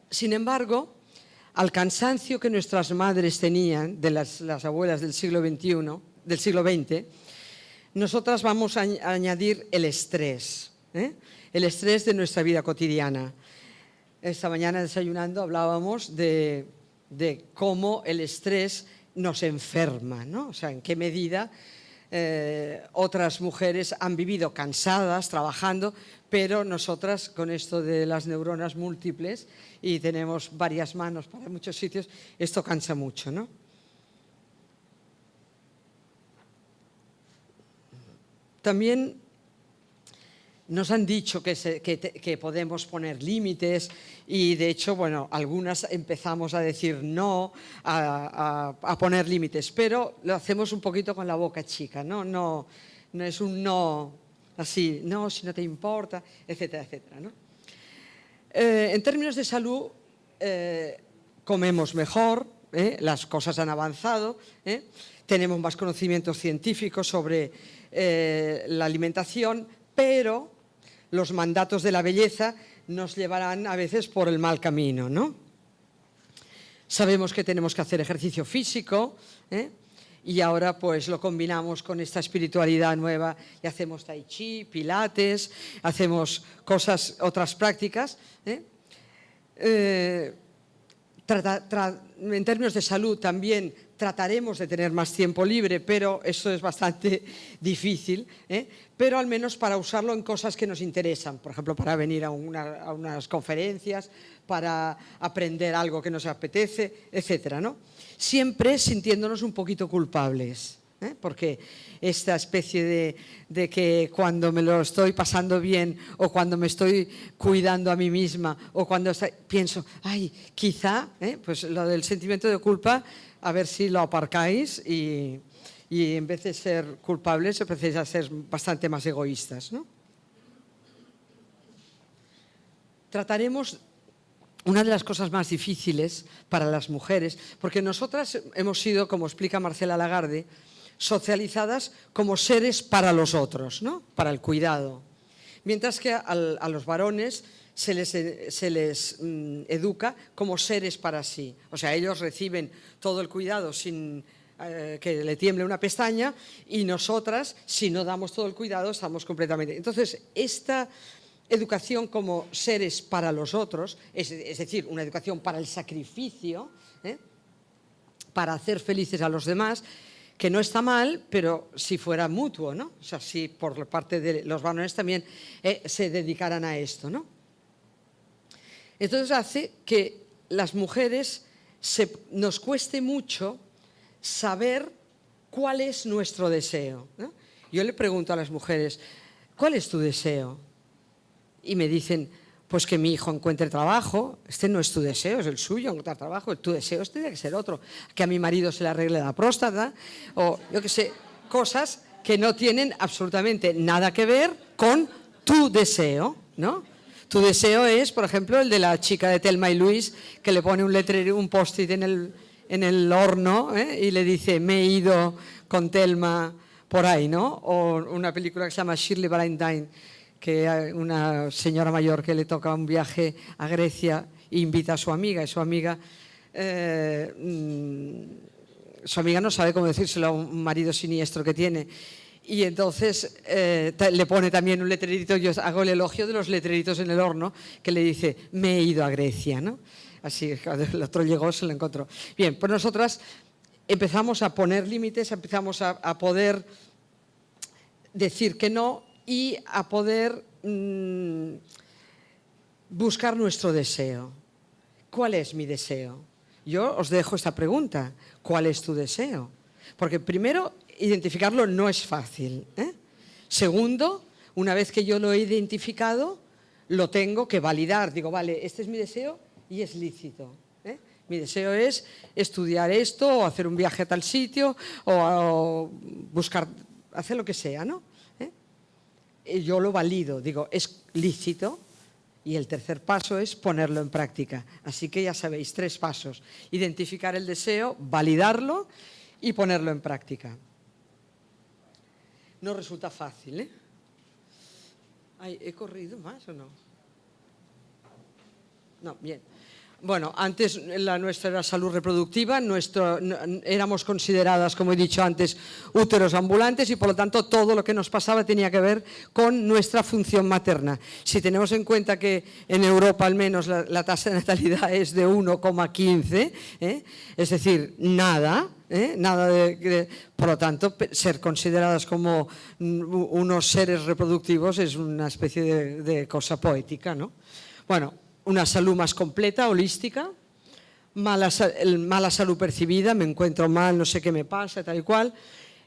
sin embargo, al cansancio que nuestras madres tenían, de las abuelas del siglo XXI, del siglo XX, nosotras vamos a añadir el estrés, ¿eh? El estrés de nuestra vida cotidiana. Esta mañana desayunando hablábamos de cómo el estrés nos enferma, ¿no? O sea, en qué medida otras mujeres han vivido cansadas, trabajando, pero nosotras con esto de las neuronas múltiples y tenemos varias manos para muchos sitios, esto cansa mucho, ¿no? También nos han dicho que podemos poner límites y, de hecho, bueno, algunas empezamos a decir no, a poner límites, pero lo hacemos un poquito con la boca chica, ¿no? No es un no así, no, si no te importa, etcétera, etcétera, ¿no? En términos de salud, comemos mejor, las cosas han avanzado, tenemos más conocimientos científicos sobre la alimentación, pero los mandatos de la belleza nos llevarán a veces por el mal camino, ¿no? Sabemos que tenemos que hacer ejercicio físico, y ahora pues lo combinamos con esta espiritualidad nueva y hacemos tai chi, pilates, hacemos otras prácticas. En términos de salud también trataremos de tener más tiempo libre, pero eso es bastante difícil, pero al menos para usarlo en cosas que nos interesan, por ejemplo, para venir a unas conferencias, para aprender algo que nos apetece, etcétera, ¿no? Siempre sintiéndonos un poquito culpables, porque esta especie de que cuando me lo estoy pasando bien o cuando me estoy cuidando a mí misma o cuando pienso, ay, quizá, pues lo del sentimiento de culpa, a ver si lo aparcáis y en vez de ser culpables, empecéis a ser bastante más egoístas, ¿no? Trataremos una de las cosas más difíciles para las mujeres, porque nosotras hemos sido, como explica Marcela Lagarde, socializadas como seres para los otros, ¿no? Para el cuidado. Mientras que a los varones se les educa como seres para sí. O sea, ellos reciben todo el cuidado sin que le tiemble una pestaña y nosotras, si no damos todo el cuidado, estamos completamente... Entonces, esta educación como seres para los otros, es decir, una educación para el sacrificio, para hacer felices a los demás, que no está mal, pero si fuera mutuo, ¿no? O sea, si por parte de los varones también se dedicaran a esto, ¿no? Entonces hace que las mujeres nos cueste mucho saber cuál es nuestro deseo, ¿no? Yo le pregunto a las mujeres, ¿cuál es tu deseo? Y me dicen, pues que mi hijo encuentre trabajo. Este no es tu deseo, es el suyo, encontrar trabajo. Tu deseo tiene que ser otro. Que a mi marido se le arregle la próstata, o yo qué sé, cosas que no tienen absolutamente nada que ver con tu deseo, ¿no? Tu deseo es, por ejemplo, el de la chica de Thelma y Luis, que le pone un letrero, un post-it en el horno, y le dice, me he ido con Thelma por ahí, ¿no? O una película que se llama Shirley Valentine, que hay una señora mayor que le toca un viaje a Grecia e invita a su amiga, y su amiga no sabe cómo decírselo a un marido siniestro que tiene. Y entonces le pone también un letrerito, yo hago el elogio de los letreritos en el horno, que le dice, me he ido a Grecia, ¿no? Así, cuando el otro llegó, se lo encontró. Bien, pues nosotras empezamos a poner límites, empezamos a poder decir que no, y a poder buscar nuestro deseo. ¿Cuál es mi deseo? Yo os dejo esta pregunta. ¿Cuál es tu deseo? Porque primero, identificarlo no es fácil, ¿eh? Segundo, una vez que yo lo he identificado, lo tengo que validar. Digo, vale, este es mi deseo y es lícito, ¿eh? Mi deseo es estudiar esto o hacer un viaje a tal sitio o buscar, hacer lo que sea, ¿no? Y yo lo valido, digo, es lícito. Y el tercer paso es ponerlo en práctica. Así que ya sabéis, 3 pasos. Identificar el deseo, validarlo y ponerlo en práctica. No resulta fácil, ¿eh? Ay, ¿he corrido más o no? No, bien. Bueno, antes nuestra era salud reproductiva, éramos consideradas, como he dicho antes, úteros ambulantes y por lo tanto todo lo que nos pasaba tenía que ver con nuestra función materna. Si tenemos en cuenta que en Europa al menos la tasa de natalidad es de 1,15, es decir, nada, por lo tanto, ser consideradas como unos seres reproductivos es una especie de cosa poética, ¿no? Bueno, una salud más completa, holística, mala salud percibida, me encuentro mal, no sé qué me pasa, tal y cual.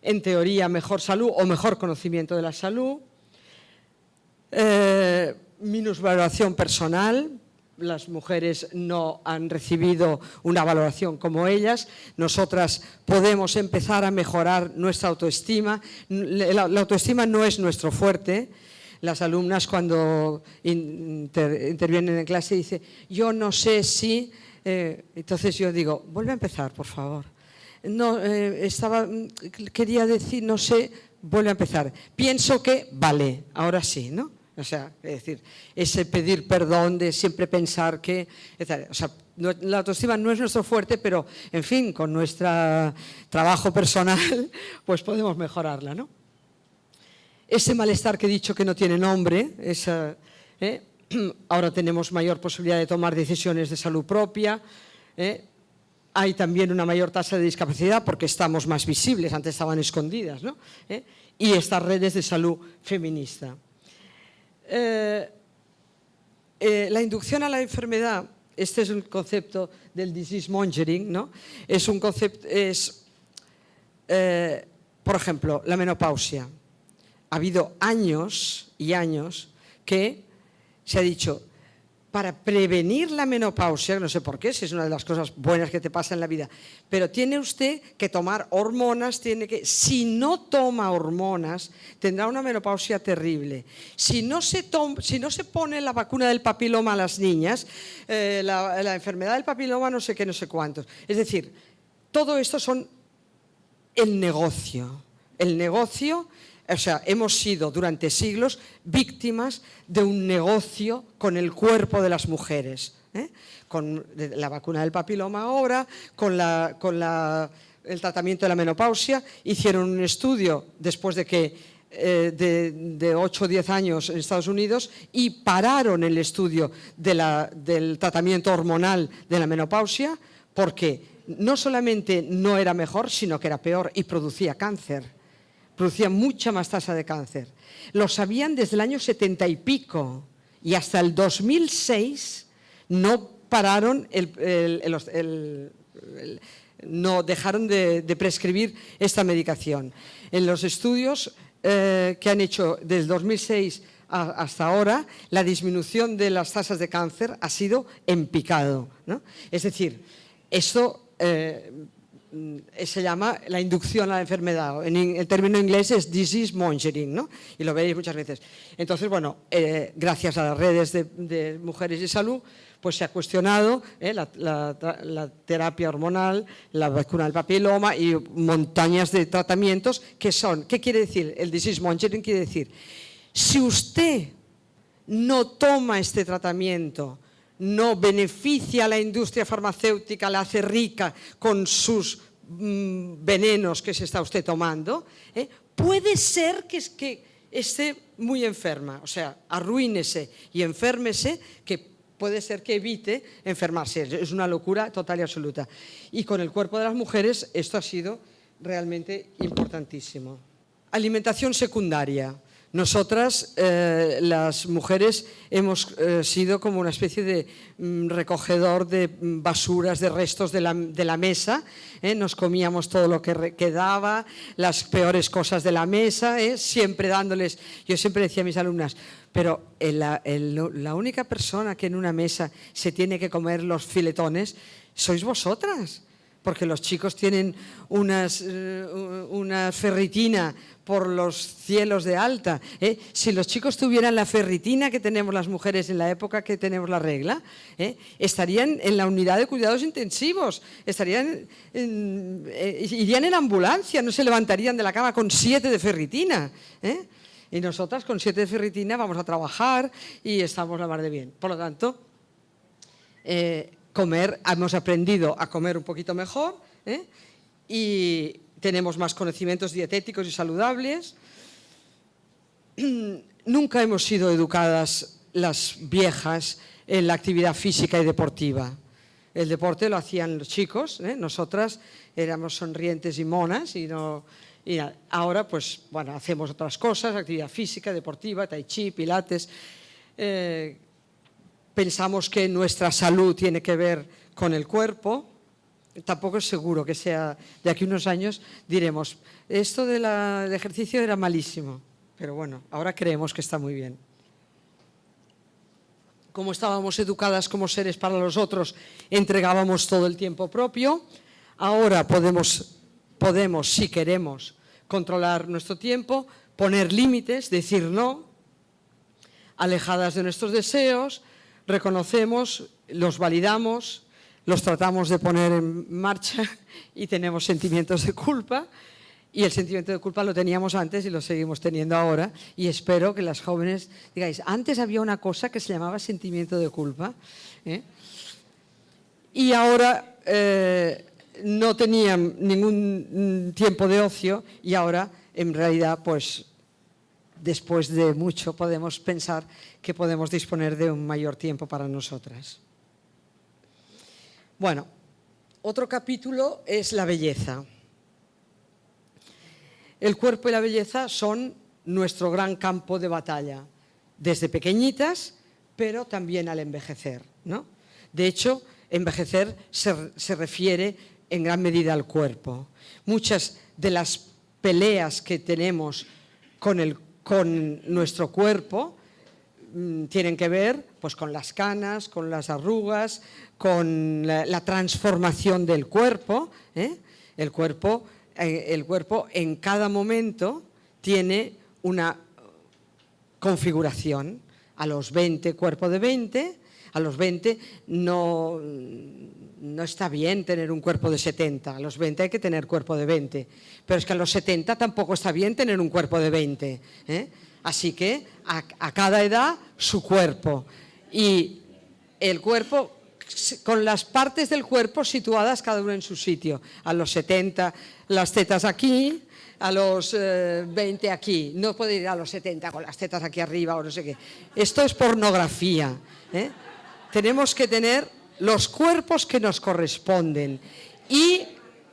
En teoría, mejor salud o mejor conocimiento de la salud. Minusvaloración personal. Las mujeres no han recibido una valoración como ellas. Nosotras podemos empezar a mejorar nuestra autoestima. La autoestima no es nuestro fuerte. Las alumnas cuando intervienen en clase dicen, yo no sé si, entonces yo digo, vuelve a empezar, por favor. No, quería decir, no sé, vuelve a empezar. Pienso que, vale, ahora sí, ¿no? O sea, es decir, ese pedir perdón de siempre pensar que, etc. O sea, la autoestima no es nuestro fuerte, pero, en fin, con nuestro trabajo personal, pues podemos mejorarla, ¿no? Ese malestar que he dicho que no tiene nombre, ahora tenemos mayor posibilidad de tomar decisiones de salud propia, hay también una mayor tasa de discapacidad porque estamos más visibles, antes estaban escondidas, ¿no? Y estas redes de salud feminista. La inducción a la enfermedad, este es un concepto del disease mongering, ¿no? Es un concepto, por ejemplo, la menopausia. Ha habido años y años que se ha dicho, para prevenir la menopausia, no sé por qué, si es una de las cosas buenas que te pasa en la vida, pero tiene usted que tomar hormonas, si no toma hormonas, tendrá una menopausia terrible. Si no se pone la vacuna del papiloma a las niñas, la enfermedad del papiloma no sé qué, no sé cuántos. Es decir, todo esto son el negocio. El negocio. O sea, hemos sido durante siglos víctimas de un negocio con el cuerpo de las mujeres, con la vacuna del papiloma ahora, con el tratamiento de la menopausia. Hicieron un estudio después de que de 8 o 10 años en Estados Unidos y pararon el estudio del tratamiento hormonal de la menopausia porque no solamente no era mejor, sino que era peor y producía cáncer. Producía mucha más tasa de cáncer. Lo sabían desde el año 70 y pico y hasta el 2006 no pararon, no dejaron de prescribir esta medicación. En los estudios que han hecho desde el 2006 hasta ahora, la disminución de las tasas de cáncer ha sido en picado, ¿no? Es decir, esto se llama la inducción a la enfermedad. El término inglés es disease mongering, ¿no? Y lo veréis muchas veces. Entonces, bueno, gracias a las redes de mujeres y salud, pues se ha cuestionado la terapia hormonal, la vacuna del papiloma y montañas de tratamientos que son, ¿qué quiere decir? El disease mongering quiere decir, si usted no toma este tratamiento, no beneficia a la industria farmacéutica, la hace rica con sus venenos que se está usted tomando, puede ser que esté muy enferma, o sea, arruínese y enférmese, que puede ser que evite enfermarse. Es una locura total y absoluta. Y con el cuerpo de las mujeres esto ha sido realmente importantísimo. Alimentación secundaria. Nosotras, las mujeres, hemos sido como una especie de recogedor de basuras, de restos de la mesa. Nos comíamos todo lo que quedaba, las peores cosas de la mesa, siempre dándoles. Yo siempre decía a mis alumnas, pero la única persona que en una mesa se tiene que comer los filetones sois vosotras. Porque los chicos tienen una ferritina por los cielos de alta. Si los chicos tuvieran la ferritina que tenemos las mujeres en la época que tenemos la regla, estarían en la unidad de cuidados intensivos, irían en ambulancia, no se levantarían de la cama con 7 de ferritina. Y nosotras con 7 de ferritina vamos a trabajar y estamos la mar de bien. Por lo tanto, hemos aprendido a comer un poquito mejor y tenemos más conocimientos dietéticos y saludables. Nunca hemos sido educadas las viejas en la actividad física y deportiva. El deporte lo hacían los chicos, nosotras éramos sonrientes y monas y ahora pues bueno, hacemos otras cosas, actividad física, deportiva, tai chi, pilates. Pensamos que nuestra salud tiene que ver con el cuerpo. Tampoco es seguro que sea, de aquí a unos años diremos, esto del ejercicio era malísimo, pero bueno, ahora creemos que está muy bien. Como estábamos educadas como seres para los otros, entregábamos todo el tiempo propio. Ahora podemos, si queremos, controlar nuestro tiempo, poner límites, decir no, alejadas de nuestros deseos. Reconocemos, los validamos, los tratamos de poner en marcha y tenemos sentimientos de culpa. Y el sentimiento de culpa lo teníamos antes y lo seguimos teniendo ahora. Y espero que las jóvenes digáis, antes había una cosa que se llamaba sentimiento de culpa. Y ahora no tenían ningún tiempo de ocio y ahora en realidad pues después de mucho podemos pensar que podemos disponer de un mayor tiempo para nosotras. Bueno, otro capítulo es la belleza. El cuerpo y la belleza son nuestro gran campo de batalla, desde pequeñitas, pero también al envejecer, ¿no? De hecho, envejecer se refiere en gran medida al cuerpo. Muchas de las peleas que tenemos con nuestro cuerpo tienen que ver pues, con las canas, con las arrugas, con la transformación del cuerpo. El cuerpo en cada momento tiene una configuración. A los 20, cuerpo de 20, a los 20 no está bien tener un cuerpo de 70, a los 20 hay que tener cuerpo de 20, pero es que a los 70 tampoco está bien tener un cuerpo de 20. Así que a cada edad su cuerpo. Y el cuerpo, con las partes del cuerpo situadas cada uno en su sitio. A los 70 las tetas aquí, a los 20 aquí. No puede ir a los 70 con las tetas aquí arriba o no sé qué. Esto es pornografía. Tenemos que tener los cuerpos que nos corresponden y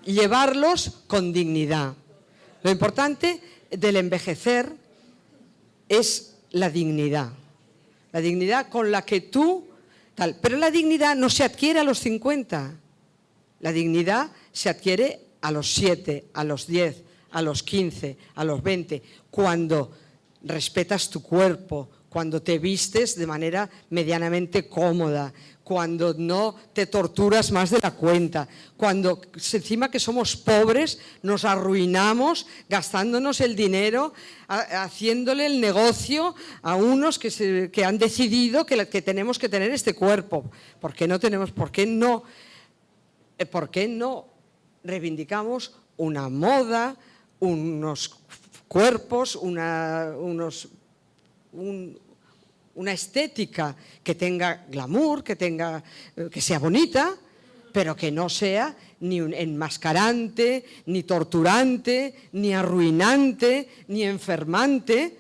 llevarlos con dignidad. Lo importante del envejecer es la dignidad con la que tú tal. Pero la dignidad no se adquiere a los 50. La dignidad se adquiere a los 7, a los 10, a los 15, a los 20, cuando respetas tu cuerpo, cuando te vistes de manera medianamente cómoda, cuando no te torturas más de la cuenta, cuando encima que somos pobres nos arruinamos gastándonos el dinero, haciéndole el negocio a unos que han decidido que tenemos que tener este cuerpo. ¿Por qué no reivindicamos una moda, unos cuerpos, una estética que tenga glamour, que sea bonita, pero que no sea ni enmascarante, ni torturante, ni arruinante, ni enfermante,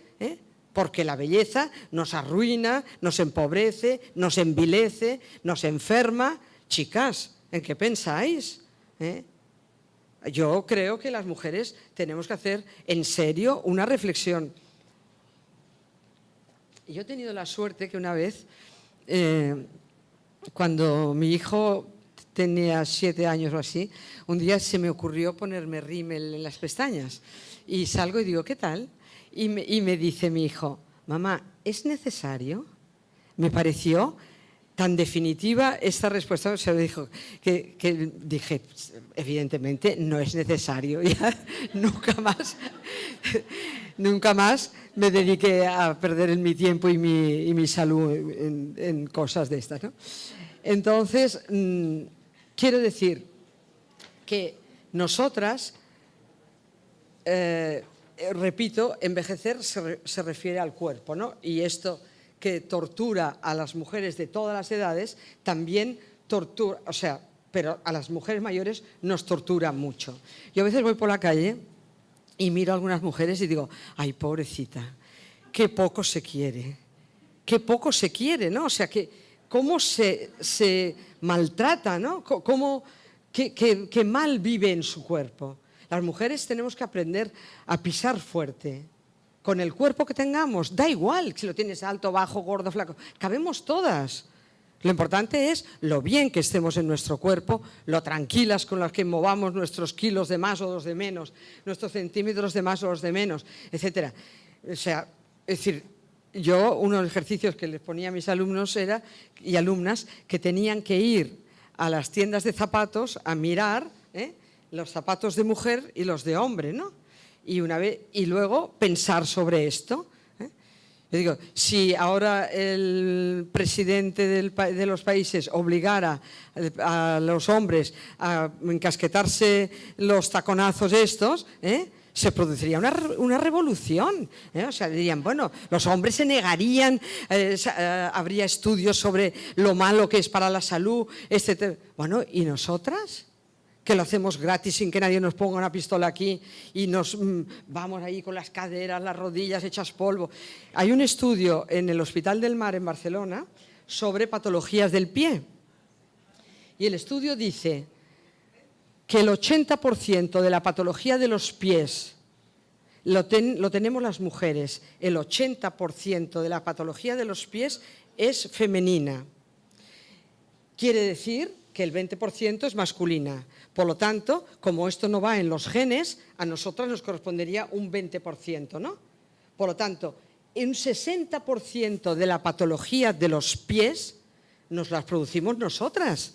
porque la belleza nos arruina, nos empobrece, nos envilece, nos enferma. Chicas, ¿en qué pensáis? Yo creo que las mujeres tenemos que hacer en serio una reflexión. Y yo he tenido la suerte que una vez, cuando mi hijo tenía 7 años o así, un día se me ocurrió ponerme rímel en las pestañas. Y salgo y digo, ¿qué tal? Y me dice mi hijo, mamá, ¿es necesario? Me pareció tan definitiva esta respuesta, o sea, dijo, que dije, evidentemente no es necesario, ya nunca más me dediqué a perder mi tiempo y mi salud en cosas de estas, ¿no? Entonces, quiero decir que nosotras, repito, envejecer se refiere al cuerpo, ¿no? Y esto que tortura a las mujeres de todas las edades, también tortura, o sea, pero a las mujeres mayores nos tortura mucho. Yo a veces voy por la calle y miro a algunas mujeres y digo, ay, pobrecita, qué poco se quiere, ¿no? O sea, que cómo se maltrata, ¿no? Qué mal vive en su cuerpo. Las mujeres tenemos que aprender a pisar fuerte. Con el cuerpo que tengamos, da igual si lo tienes alto, bajo, gordo, flaco, cabemos todas. Lo importante es lo bien que estemos en nuestro cuerpo, lo tranquilas con las que movamos nuestros kilos de más o los de menos, nuestros centímetros de más o los de menos, etc. O sea, es decir, yo uno de los ejercicios que les ponía a mis alumnos y alumnas que tenían que ir a las tiendas de zapatos a mirar los zapatos de mujer y los de hombre, ¿no? Y luego pensar sobre esto. Yo digo, si ahora el presidente de los países obligara a los hombres a encasquetarse los taconazos estos, se produciría una revolución. O sea, dirían, bueno, los hombres se negarían, habría estudios sobre lo malo que es para la salud, etc. Bueno, ¿y nosotras? Que lo hacemos gratis sin que nadie nos ponga una pistola aquí y nos vamos ahí con las caderas, las rodillas hechas polvo. Hay un estudio en el Hospital del Mar en Barcelona sobre patologías del pie. Y el estudio dice que el 80% de la patología de los pies lo tenemos las mujeres. El 80% de la patología de los pies es femenina. Quiere decir que el 20% es masculina. Por lo tanto, como esto no va en los genes, a nosotras nos correspondería un 20%, ¿no? Por lo tanto, un 60% de la patología de los pies nos las producimos nosotras.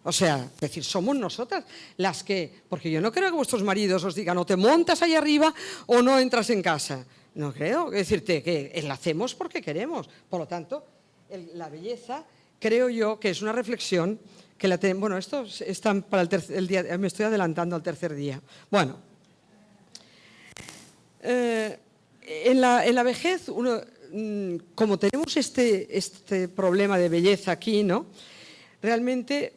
O sea, es decir, somos nosotras las que... Porque yo no creo que vuestros maridos os digan o te montas ahí arriba o no entras en casa. No creo. Es decirte que la hacemos porque queremos. Por lo tanto, la belleza, creo yo que es una reflexión que la tenemos... Bueno, esto está para el día... Me estoy adelantando al tercer día. Bueno, en la vejez, como tenemos este problema de belleza aquí, ¿no? Realmente,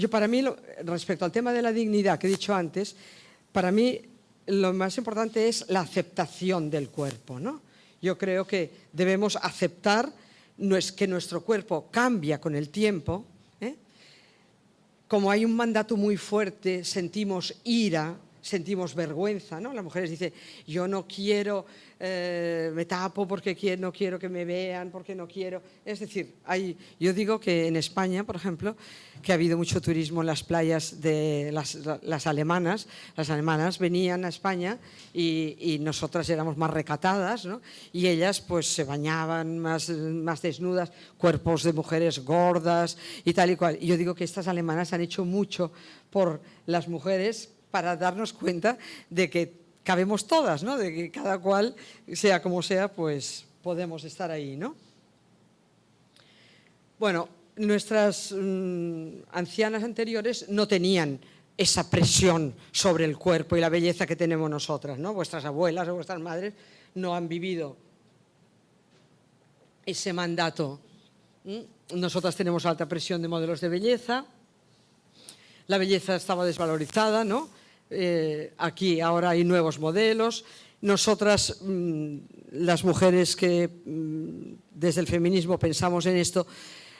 para mí, respecto al tema de la dignidad que he dicho antes, para mí lo más importante es la aceptación del cuerpo, ¿no? Yo creo que debemos aceptar que nuestro cuerpo cambia con el tiempo. Como hay un mandato muy fuerte, sentimos ira, sentimos vergüenza, ¿no? Las mujeres dicen, yo no quiero, me tapo porque no quiero que me vean, porque no quiero... Es decir, yo digo que en España, por ejemplo, que ha habido mucho turismo en las playas de las alemanas. Las alemanas venían a España y nosotras éramos más recatadas, ¿no? Y ellas pues se bañaban más desnudas, cuerpos de mujeres gordas y tal y cual. Y yo digo que estas alemanas han hecho mucho por las mujeres para darnos cuenta de que cabemos todas, ¿no? De que cada cual, sea como sea, pues podemos estar ahí, ¿no? Bueno, nuestras ancianas anteriores no tenían esa presión sobre el cuerpo y la belleza que tenemos nosotras, ¿no? Vuestras abuelas o vuestras madres no han vivido ese mandato. Nosotras tenemos alta presión de modelos de belleza. La belleza estaba desvalorizada, ¿no? Aquí ahora hay nuevos modelos. Nosotras, las mujeres que desde el feminismo pensamos en esto,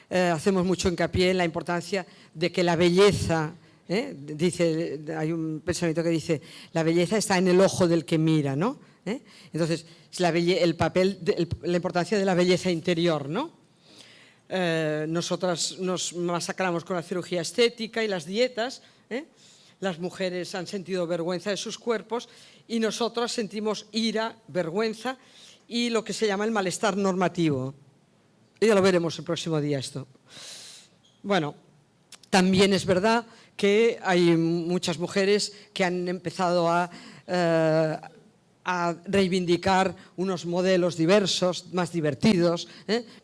hacemos mucho hincapié en la importancia de que la belleza, hay un pensamiento que dice, la belleza está en el ojo del que mira, ¿no? ¿eh? Entonces, el papel, la importancia de la belleza interior, ¿no? Nosotras nos masacramos con la cirugía estética y las dietas, ¿eh? Las mujeres han sentido vergüenza de sus cuerpos y nosotras sentimos ira, vergüenza y lo que se llama el malestar normativo. Y ya lo veremos el próximo día esto. Bueno, también es verdad que hay muchas mujeres que han empezado a reivindicar unos modelos diversos, más divertidos,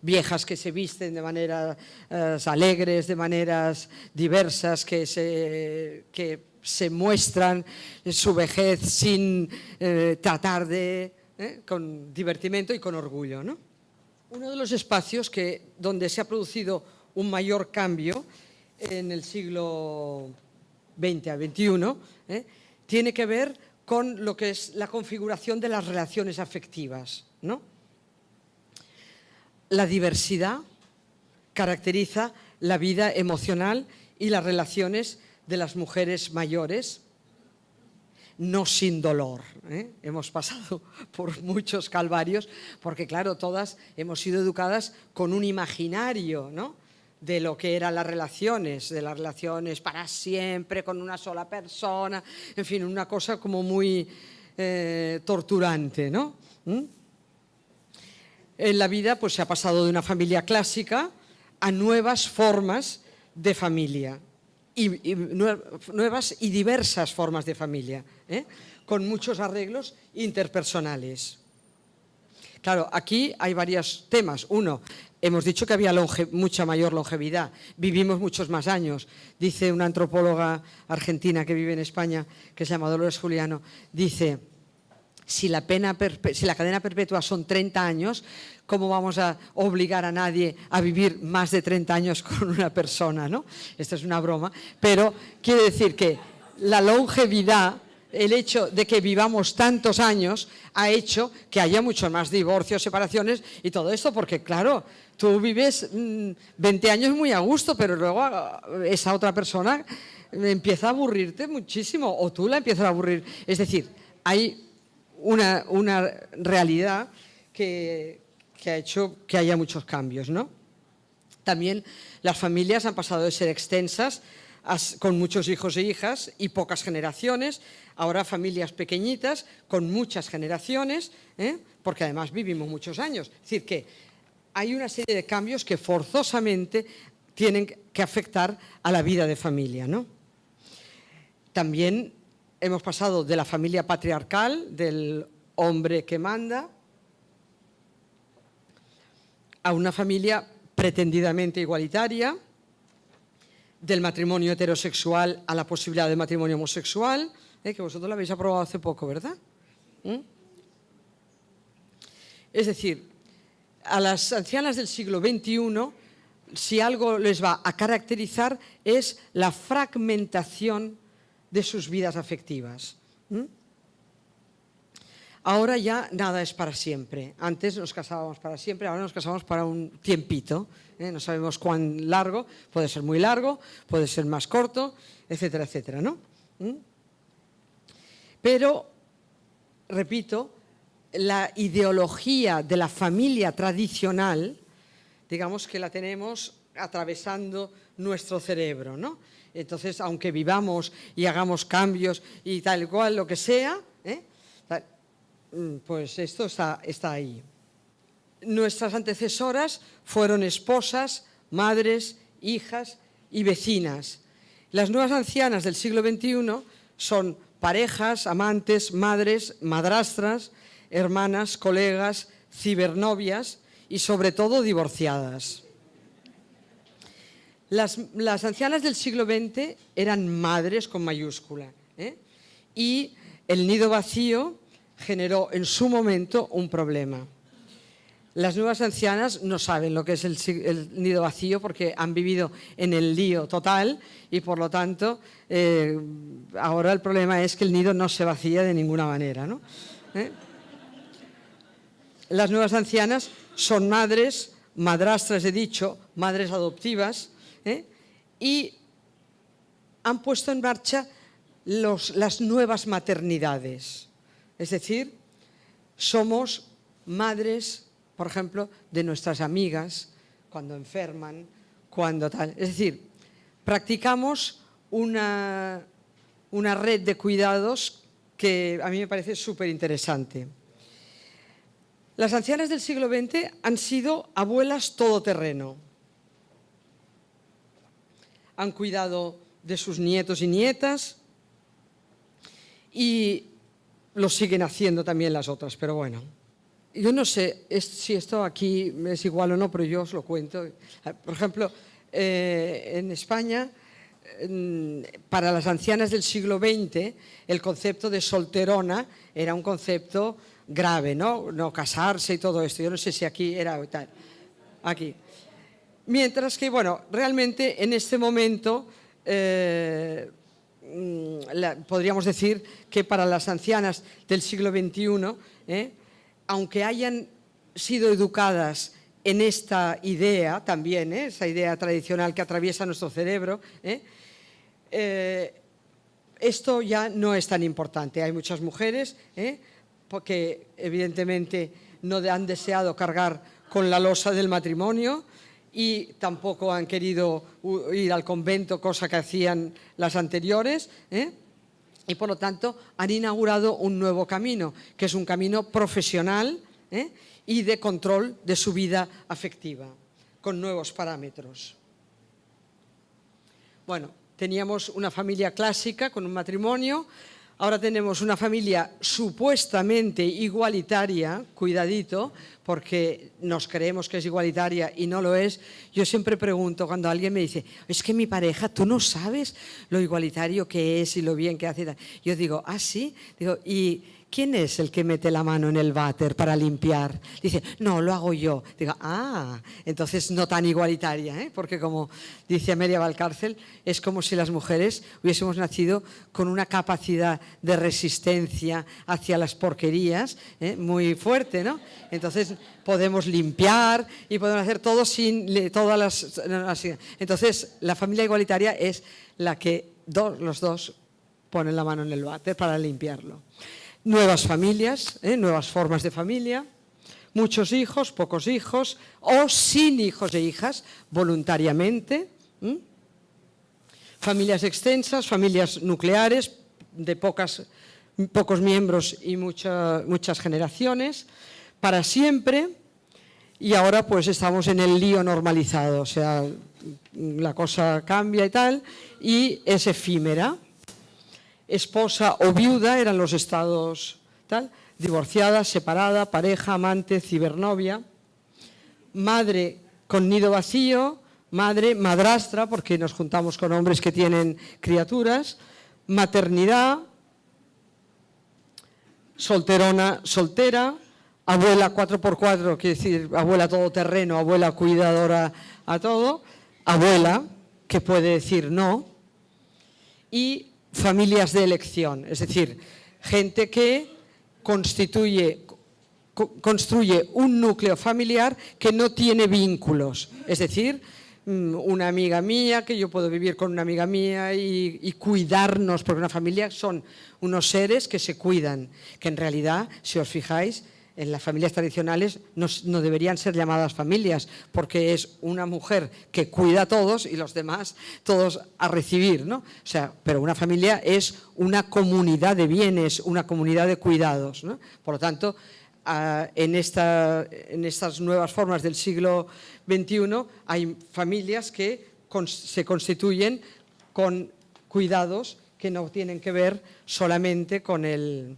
viejas que se visten de maneras alegres, de maneras diversas, que se muestran su vejez sin tratar de, con divertimento y con orgullo, ¿no? Uno de los espacios donde se ha producido un mayor cambio en el siglo XX al XXI tiene que ver con lo que es la configuración de las relaciones afectivas, ¿no? La diversidad caracteriza la vida emocional y las relaciones de las mujeres mayores, no sin dolor, ¿eh? Hemos pasado por muchos calvarios, porque claro, todas hemos sido educadas con un imaginario, ¿no?, de lo que eran las relaciones para siempre, con una sola persona, en fin, una cosa como muy torturante, ¿no? En la vida pues se ha pasado de una familia clásica a nuevas formas de familia, y nuevas y diversas formas de familia, con muchos arreglos interpersonales. Claro, aquí hay varios temas. Uno, hemos dicho que había mucha mayor longevidad, vivimos muchos más años. Dice una antropóloga argentina que vive en España, que se llama Dolores Juliano, dice, si la cadena perpetua son 30 años, ¿cómo vamos a obligar a nadie a vivir más de 30 años con una persona, ¿no? Esta es una broma, pero quiere decir que la longevidad, el hecho de que vivamos tantos años, ha hecho que haya mucho más divorcios, separaciones y todo esto, porque claro, tú vives 20 años muy a gusto, pero luego esa otra persona empieza a aburrirte muchísimo, o tú la empiezas a aburrir. Es decir, hay una realidad que ha hecho que haya muchos cambios, ¿no? También las familias han pasado de ser extensas con muchos hijos e hijas y pocas generaciones, ahora familias pequeñitas con muchas generaciones, porque además vivimos muchos años. Es decir, que hay una serie de cambios que forzosamente tienen que afectar a la vida de familia, ¿no? También hemos pasado de la familia patriarcal, del hombre que manda, a una familia pretendidamente igualitaria, del matrimonio heterosexual a la posibilidad de matrimonio homosexual, que vosotros lo habéis aprobado hace poco, ¿verdad? Es decir, a las ancianas del siglo XXI, si algo les va a caracterizar es la fragmentación de sus vidas afectivas. Ahora ya nada es para siempre. Antes nos casábamos para siempre, ahora nos casamos para un tiempito. No sabemos cuán largo, puede ser muy largo, puede ser más corto, etcétera, etcétera, ¿no? Pero, repito, la ideología de la familia tradicional, digamos que la tenemos atravesando nuestro cerebro, ¿no? Entonces, aunque vivamos y hagamos cambios y tal cual, lo que sea, pues esto está ahí. Nuestras antecesoras fueron esposas, madres, hijas y vecinas. Las nuevas ancianas del siglo XXI son parejas, amantes, madres, madrastras, hermanas, colegas, cibernovias y sobre todo divorciadas. Las ancianas del siglo XX eran madres con mayúscula, y el nido vacío generó en su momento un problema. Las nuevas ancianas no saben lo que es el nido vacío porque han vivido en el lío total y por lo tanto ahora el problema es que el nido no se vacía de ninguna manera, ¿no? Las nuevas ancianas son madres, madrastras he dicho, madres adoptivas, y han puesto en marcha las nuevas maternidades. Es decir, somos madres, por ejemplo, de nuestras amigas cuando enferman, cuando tal. Es decir, practicamos una red de cuidados que a mí me parece súper interesante. Las ancianas del siglo XX han sido abuelas todoterreno. Han cuidado de sus nietos y nietas y lo siguen haciendo también las otras, pero bueno. Yo no sé si esto aquí es igual o no, pero yo os lo cuento. Por ejemplo, en España, para las ancianas del siglo XX, el concepto de solterona era un concepto grave, ¿no? No casarse y todo esto. Yo no sé si aquí era tal. Aquí. Mientras que, bueno, realmente en este momento podríamos decir que para las ancianas del siglo XXI, aunque hayan sido educadas en esta idea también, esa idea tradicional que atraviesa nuestro cerebro, esto ya no es tan importante. Hay muchas mujeres porque evidentemente no han deseado cargar con la losa del matrimonio y tampoco han querido ir al convento, cosa que hacían las anteriores, y por lo tanto han inaugurado un nuevo camino, que es un camino profesional y de control de su vida afectiva, con nuevos parámetros. Bueno, teníamos una familia clásica con un matrimonio, ahora tenemos una familia supuestamente igualitaria, cuidadito, porque nos creemos que es igualitaria y no lo es. Yo siempre pregunto cuando alguien me dice, es que mi pareja, tú no sabes lo igualitario que es y lo bien que hace. Yo digo, ¿ah, sí? Digo, ¿y quién es el que mete la mano en el váter para limpiar? Dice, no, lo hago yo. Digo, entonces no tan igualitaria, porque como dice Amelia Valcárcel, es como si las mujeres hubiésemos nacido con una capacidad de resistencia hacia las porquerías muy fuerte, ¿no? Entonces podemos limpiar y podemos hacer todo sin todas las... Entonces la familia igualitaria es la que los dos ponen la mano en el váter para limpiarlo. Nuevas familias, nuevas formas de familia, muchos hijos, pocos hijos o sin hijos e hijas, voluntariamente. Familias extensas, familias nucleares de pocos miembros y muchas generaciones, para siempre, y ahora pues estamos en el lío normalizado, o sea, la cosa cambia y tal, y es efímera. Esposa o viuda eran los estados tal, divorciada, separada, pareja, amante, cibernovia, madre con nido vacío, madre, madrastra, porque nos juntamos con hombres que tienen criaturas, maternidad, solterona, soltera, abuela 4x4, quiere decir abuela todoterreno, abuela cuidadora a todo, abuela que puede decir no, y familias de elección, es decir, gente que construye un núcleo familiar que no tiene vínculos, es decir, una amiga mía, que yo puedo vivir con una amiga mía y cuidarnos, porque una familia son unos seres que se cuidan, que en realidad, si os fijáis, en las familias tradicionales no deberían ser llamadas familias, porque es una mujer que cuida a todos y los demás todos a recibir, ¿no? O sea, pero una familia es una comunidad de bienes, una comunidad de cuidados, ¿no? Por lo tanto, en estas nuevas formas del siglo XXI hay familias que se constituyen con cuidados que no tienen que ver solamente con el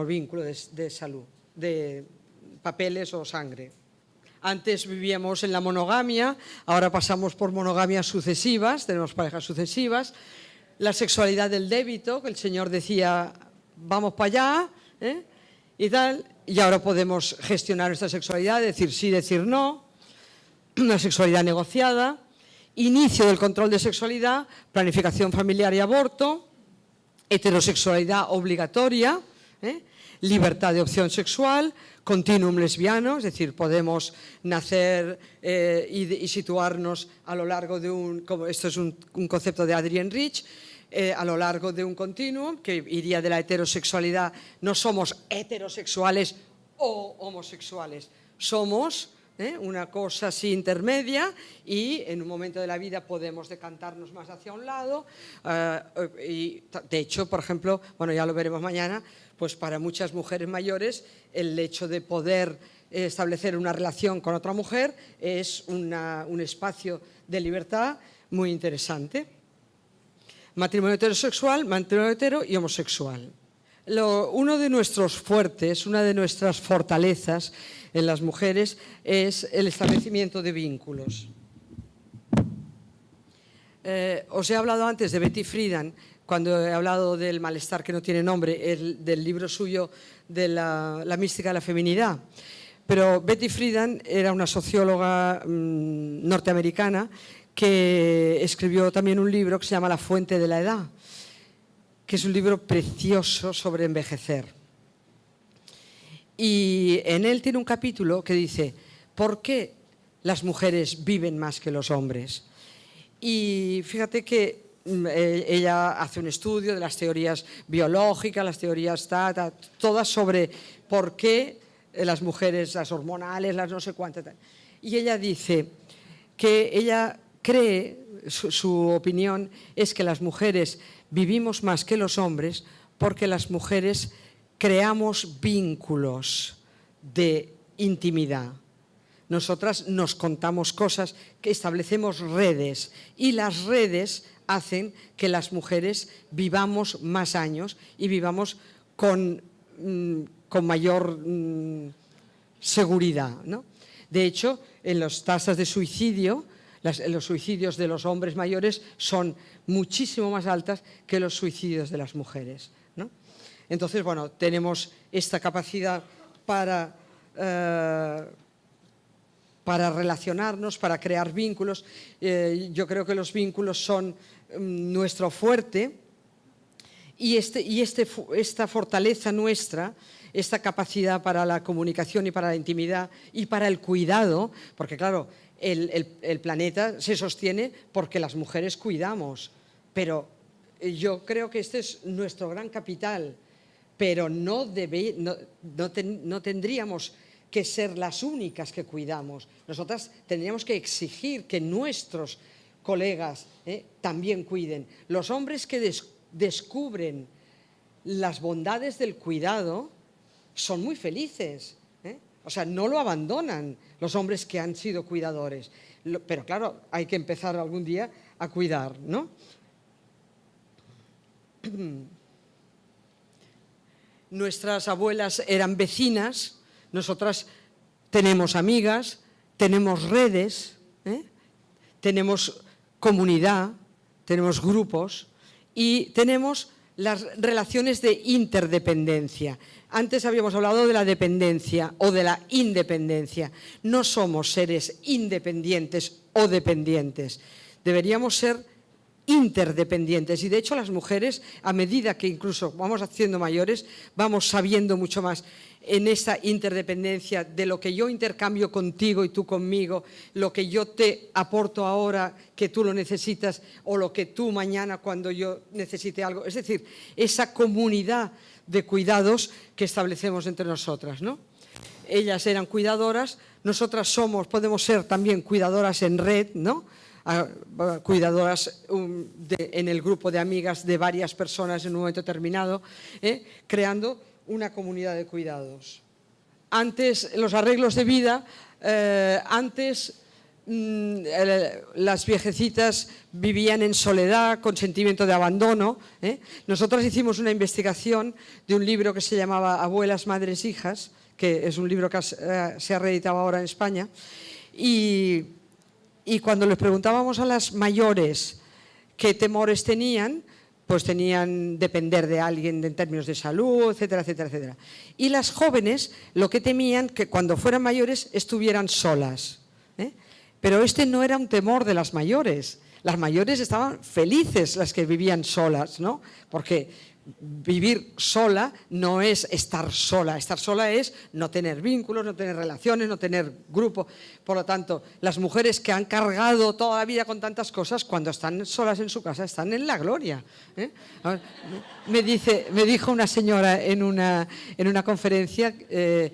vínculo de salud, de papeles o sangre. Antes vivíamos en la monogamia, ahora pasamos por monogamias sucesivas, tenemos parejas sucesivas. La sexualidad del débito, que el Señor decía, vamos para allá, y tal, y ahora podemos gestionar nuestra sexualidad, decir sí, decir no, una sexualidad negociada, inicio del control de sexualidad, planificación familiar y aborto, heterosexualidad obligatoria, libertad de opción sexual, continuum lesbiano, es decir, podemos nacer y situarnos a lo largo de esto es un concepto de Adrienne Rich, a lo largo de un continuum que iría de la heterosexualidad. No somos heterosexuales o homosexuales, somos una cosa así intermedia, y en un momento de la vida podemos decantarnos más hacia un lado. Y de hecho, por ejemplo, bueno, ya lo veremos mañana, pues para muchas mujeres mayores el hecho de poder establecer una relación con otra mujer es un espacio de libertad muy interesante. Matrimonio heterosexual, matrimonio hetero y homosexual. Uno de nuestros fuertes, una de nuestras fortalezas en las mujeres es el establecimiento de vínculos. Os he hablado antes de Betty Friedan, cuando he hablado del malestar que no tiene nombre, del libro suyo de la mística de la feminidad. Pero Betty Friedan era una socióloga norteamericana que escribió también un libro que se llama La fuente de la edad, que es un libro precioso sobre envejecer. Y en él tiene un capítulo que dice: ¿por qué las mujeres viven más que los hombres? Y fíjate que ella hace un estudio de las teorías biológicas, las teorías todas sobre por qué las mujeres, las hormonales, las no sé cuántas. Y ella dice que ella cree, su opinión es que las mujeres vivimos más que los hombres porque las mujeres creamos vínculos de intimidad. Nosotras nos contamos cosas, que establecemos redes, y las redes hacen que las mujeres vivamos más años y vivamos con mayor seguridad, ¿no? De hecho, en las tasas de suicidio, los suicidios de los hombres mayores son muchísimo más altas que los suicidios de las mujeres, ¿no? Entonces, bueno, tenemos esta capacidad para relacionarnos, para crear vínculos. Yo creo que los vínculos son nuestro fuerte, y esta fortaleza nuestra, esta capacidad para la comunicación y para la intimidad y para el cuidado, porque claro, el planeta se sostiene porque las mujeres cuidamos, pero yo creo que este es nuestro gran capital, pero no tendríamos que ser las únicas que cuidamos. Nosotras tendríamos que exigir que nuestros colegas también cuiden. Los hombres que descubren las bondades del cuidado son muy felices, o sea, no lo abandonan los hombres que han sido cuidadores. Pero claro, hay que empezar algún día a cuidar, ¿no? Nuestras abuelas eran vecinas, nosotras tenemos amigas, tenemos redes, tenemos comunidad, tenemos grupos y tenemos las relaciones de interdependencia. Antes habíamos hablado de la dependencia o de la independencia. No somos seres independientes o dependientes. Deberíamos ser interdependientes, y de hecho las mujeres, a medida que incluso vamos haciendo mayores, vamos sabiendo mucho más en esa interdependencia de lo que yo intercambio contigo y tú conmigo, lo que yo te aporto ahora que tú lo necesitas, o lo que tú mañana cuando yo necesite algo. Es decir, esa comunidad de cuidados que establecemos entre nosotras, ¿no? Ellas eran cuidadoras, nosotras podemos ser también cuidadoras en red, ¿no? Cuidadoras en el grupo de amigas de varias personas en un momento determinado, creando una comunidad de cuidados. Antes, los arreglos de vida, las viejecitas vivían en soledad, con sentimiento de abandono. Nosotras hicimos una investigación de un libro que se llamaba Abuelas, Madres, Hijas, que es un libro que se ha reeditado ahora en España, y cuando les preguntábamos a las mayores qué temores tenían, pues tenían depender de alguien en términos de salud, etcétera, etcétera, etcétera. Y las jóvenes lo que temían, que cuando fueran mayores estuvieran solas. Pero este no era un temor de las mayores. Las mayores estaban felices, las que vivían solas, ¿no? Porque vivir sola no es estar sola es no tener vínculos, no tener relaciones, no tener grupo. Por lo tanto, las mujeres que han cargado toda la vida con tantas cosas, cuando están solas en su casa, están en la gloria. A ver, me dijo una señora en una conferencia que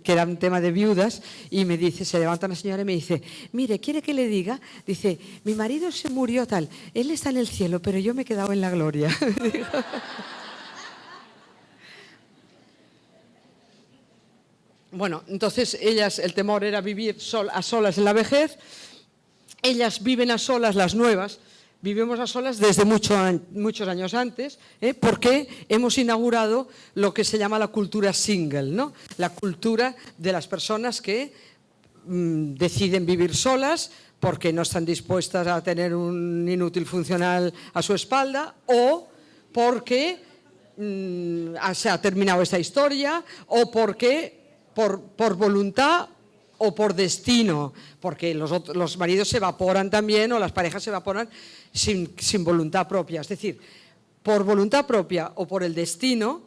era un tema de viudas, y me dice, se levanta una señora y me dice, mire, ¿quiere que le diga? Dice, mi marido se murió tal, él está en el cielo, pero yo me he quedado en la gloria. Bueno, entonces ellas, el temor era vivir a solas en la vejez. Ellas viven a solas, las nuevas, vivimos a solas desde muchos años antes, porque hemos inaugurado lo que se llama la cultura single, ¿no? La cultura de las personas que deciden vivir solas porque no están dispuestas a tener un inútil funcional a su espalda, o porque se ha terminado esta historia, o porque por voluntad o por destino, porque los maridos se evaporan también, o las parejas se evaporan sin voluntad propia. Es decir, por voluntad propia o por el destino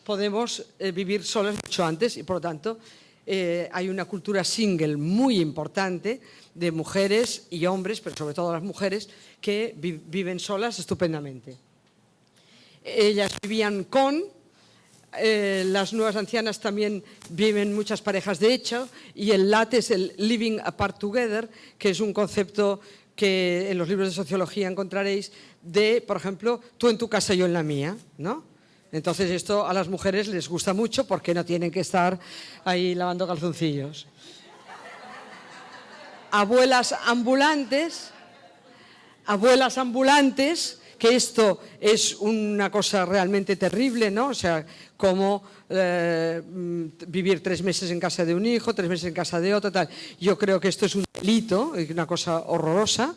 podemos vivir solas mucho antes, y por lo tanto hay una cultura single muy importante de mujeres y hombres, pero sobre todo las mujeres, que viven solas estupendamente. Ellas vivían las nuevas ancianas también viven muchas parejas de hecho, y el LAT es el Living Apart Together, que es un concepto que en los libros de sociología encontraréis de, por ejemplo, tú en tu casa, yo en la mía, ¿no? Entonces esto a las mujeres les gusta mucho porque no tienen que estar ahí lavando calzoncillos. Abuelas ambulantes, que esto es una cosa realmente terrible, ¿no? O sea, como vivir 3 meses en casa de un hijo, 3 meses en casa de otro, tal. Yo creo que esto es un delito, una cosa horrorosa.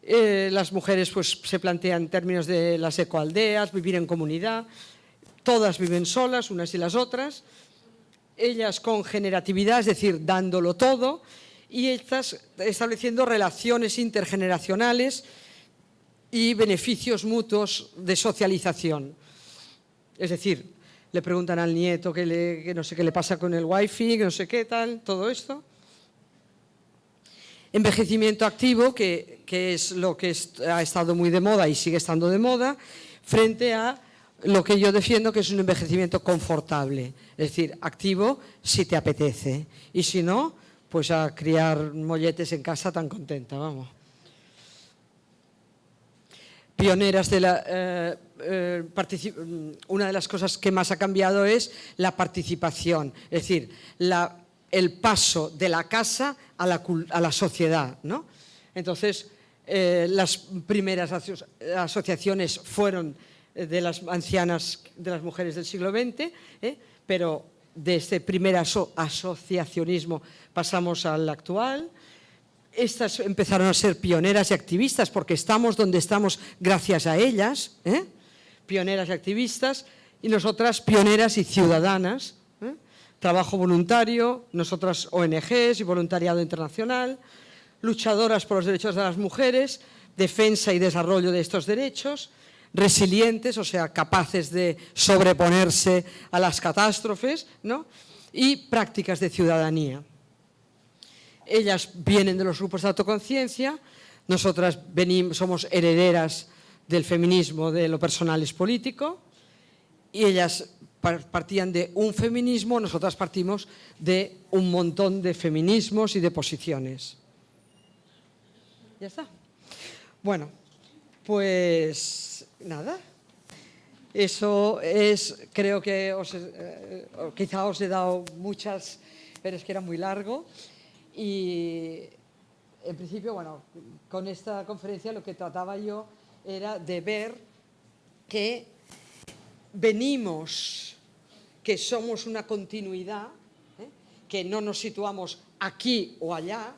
Las mujeres pues se plantean términos de las ecoaldeas, vivir en comunidad. Todas viven solas, unas y las otras. Ellas con generatividad, es decir, dándolo todo, y estas estableciendo relaciones intergeneracionales y beneficios mutuos de socialización. Es decir, le preguntan al nieto que no sé qué le pasa con el wifi, que no sé qué tal, todo esto. Envejecimiento activo, que es lo que ha estado muy de moda y sigue estando de moda, frente a lo que yo defiendo, que es un envejecimiento confortable. Es decir, activo si te apetece, y si no, pues a criar molletes en casa tan contenta, vamos. Pioneras de una de las cosas que más ha cambiado es la participación, es decir, el paso de la casa a la sociedad, ¿no? Entonces, las primeras asociaciones fueron de las ancianas, de las mujeres del siglo XX, pero de este primer asociacionismo pasamos al actual. Estas empezaron a ser pioneras y activistas porque estamos donde estamos gracias a ellas, pioneras y activistas, y nosotras pioneras y ciudadanas. Trabajo voluntario, nosotras ONGs y voluntariado internacional, luchadoras por los derechos de las mujeres, defensa y desarrollo de estos derechos, resilientes, o sea, capaces de sobreponerse a las catástrofes, ¿no? Y prácticas de ciudadanía. Ellas vienen de los grupos de autoconciencia, nosotras somos herederas del feminismo, de lo personal es político, y ellas partían de un feminismo, nosotras partimos de un montón de feminismos y de posiciones. Ya está. Bueno, pues nada. Eso es, creo que quizá os he dado muchas, pero es que era muy largo. Y en principio, bueno, con esta conferencia lo que trataba yo era de ver que venimos, que somos una continuidad, que no nos situamos aquí o allá,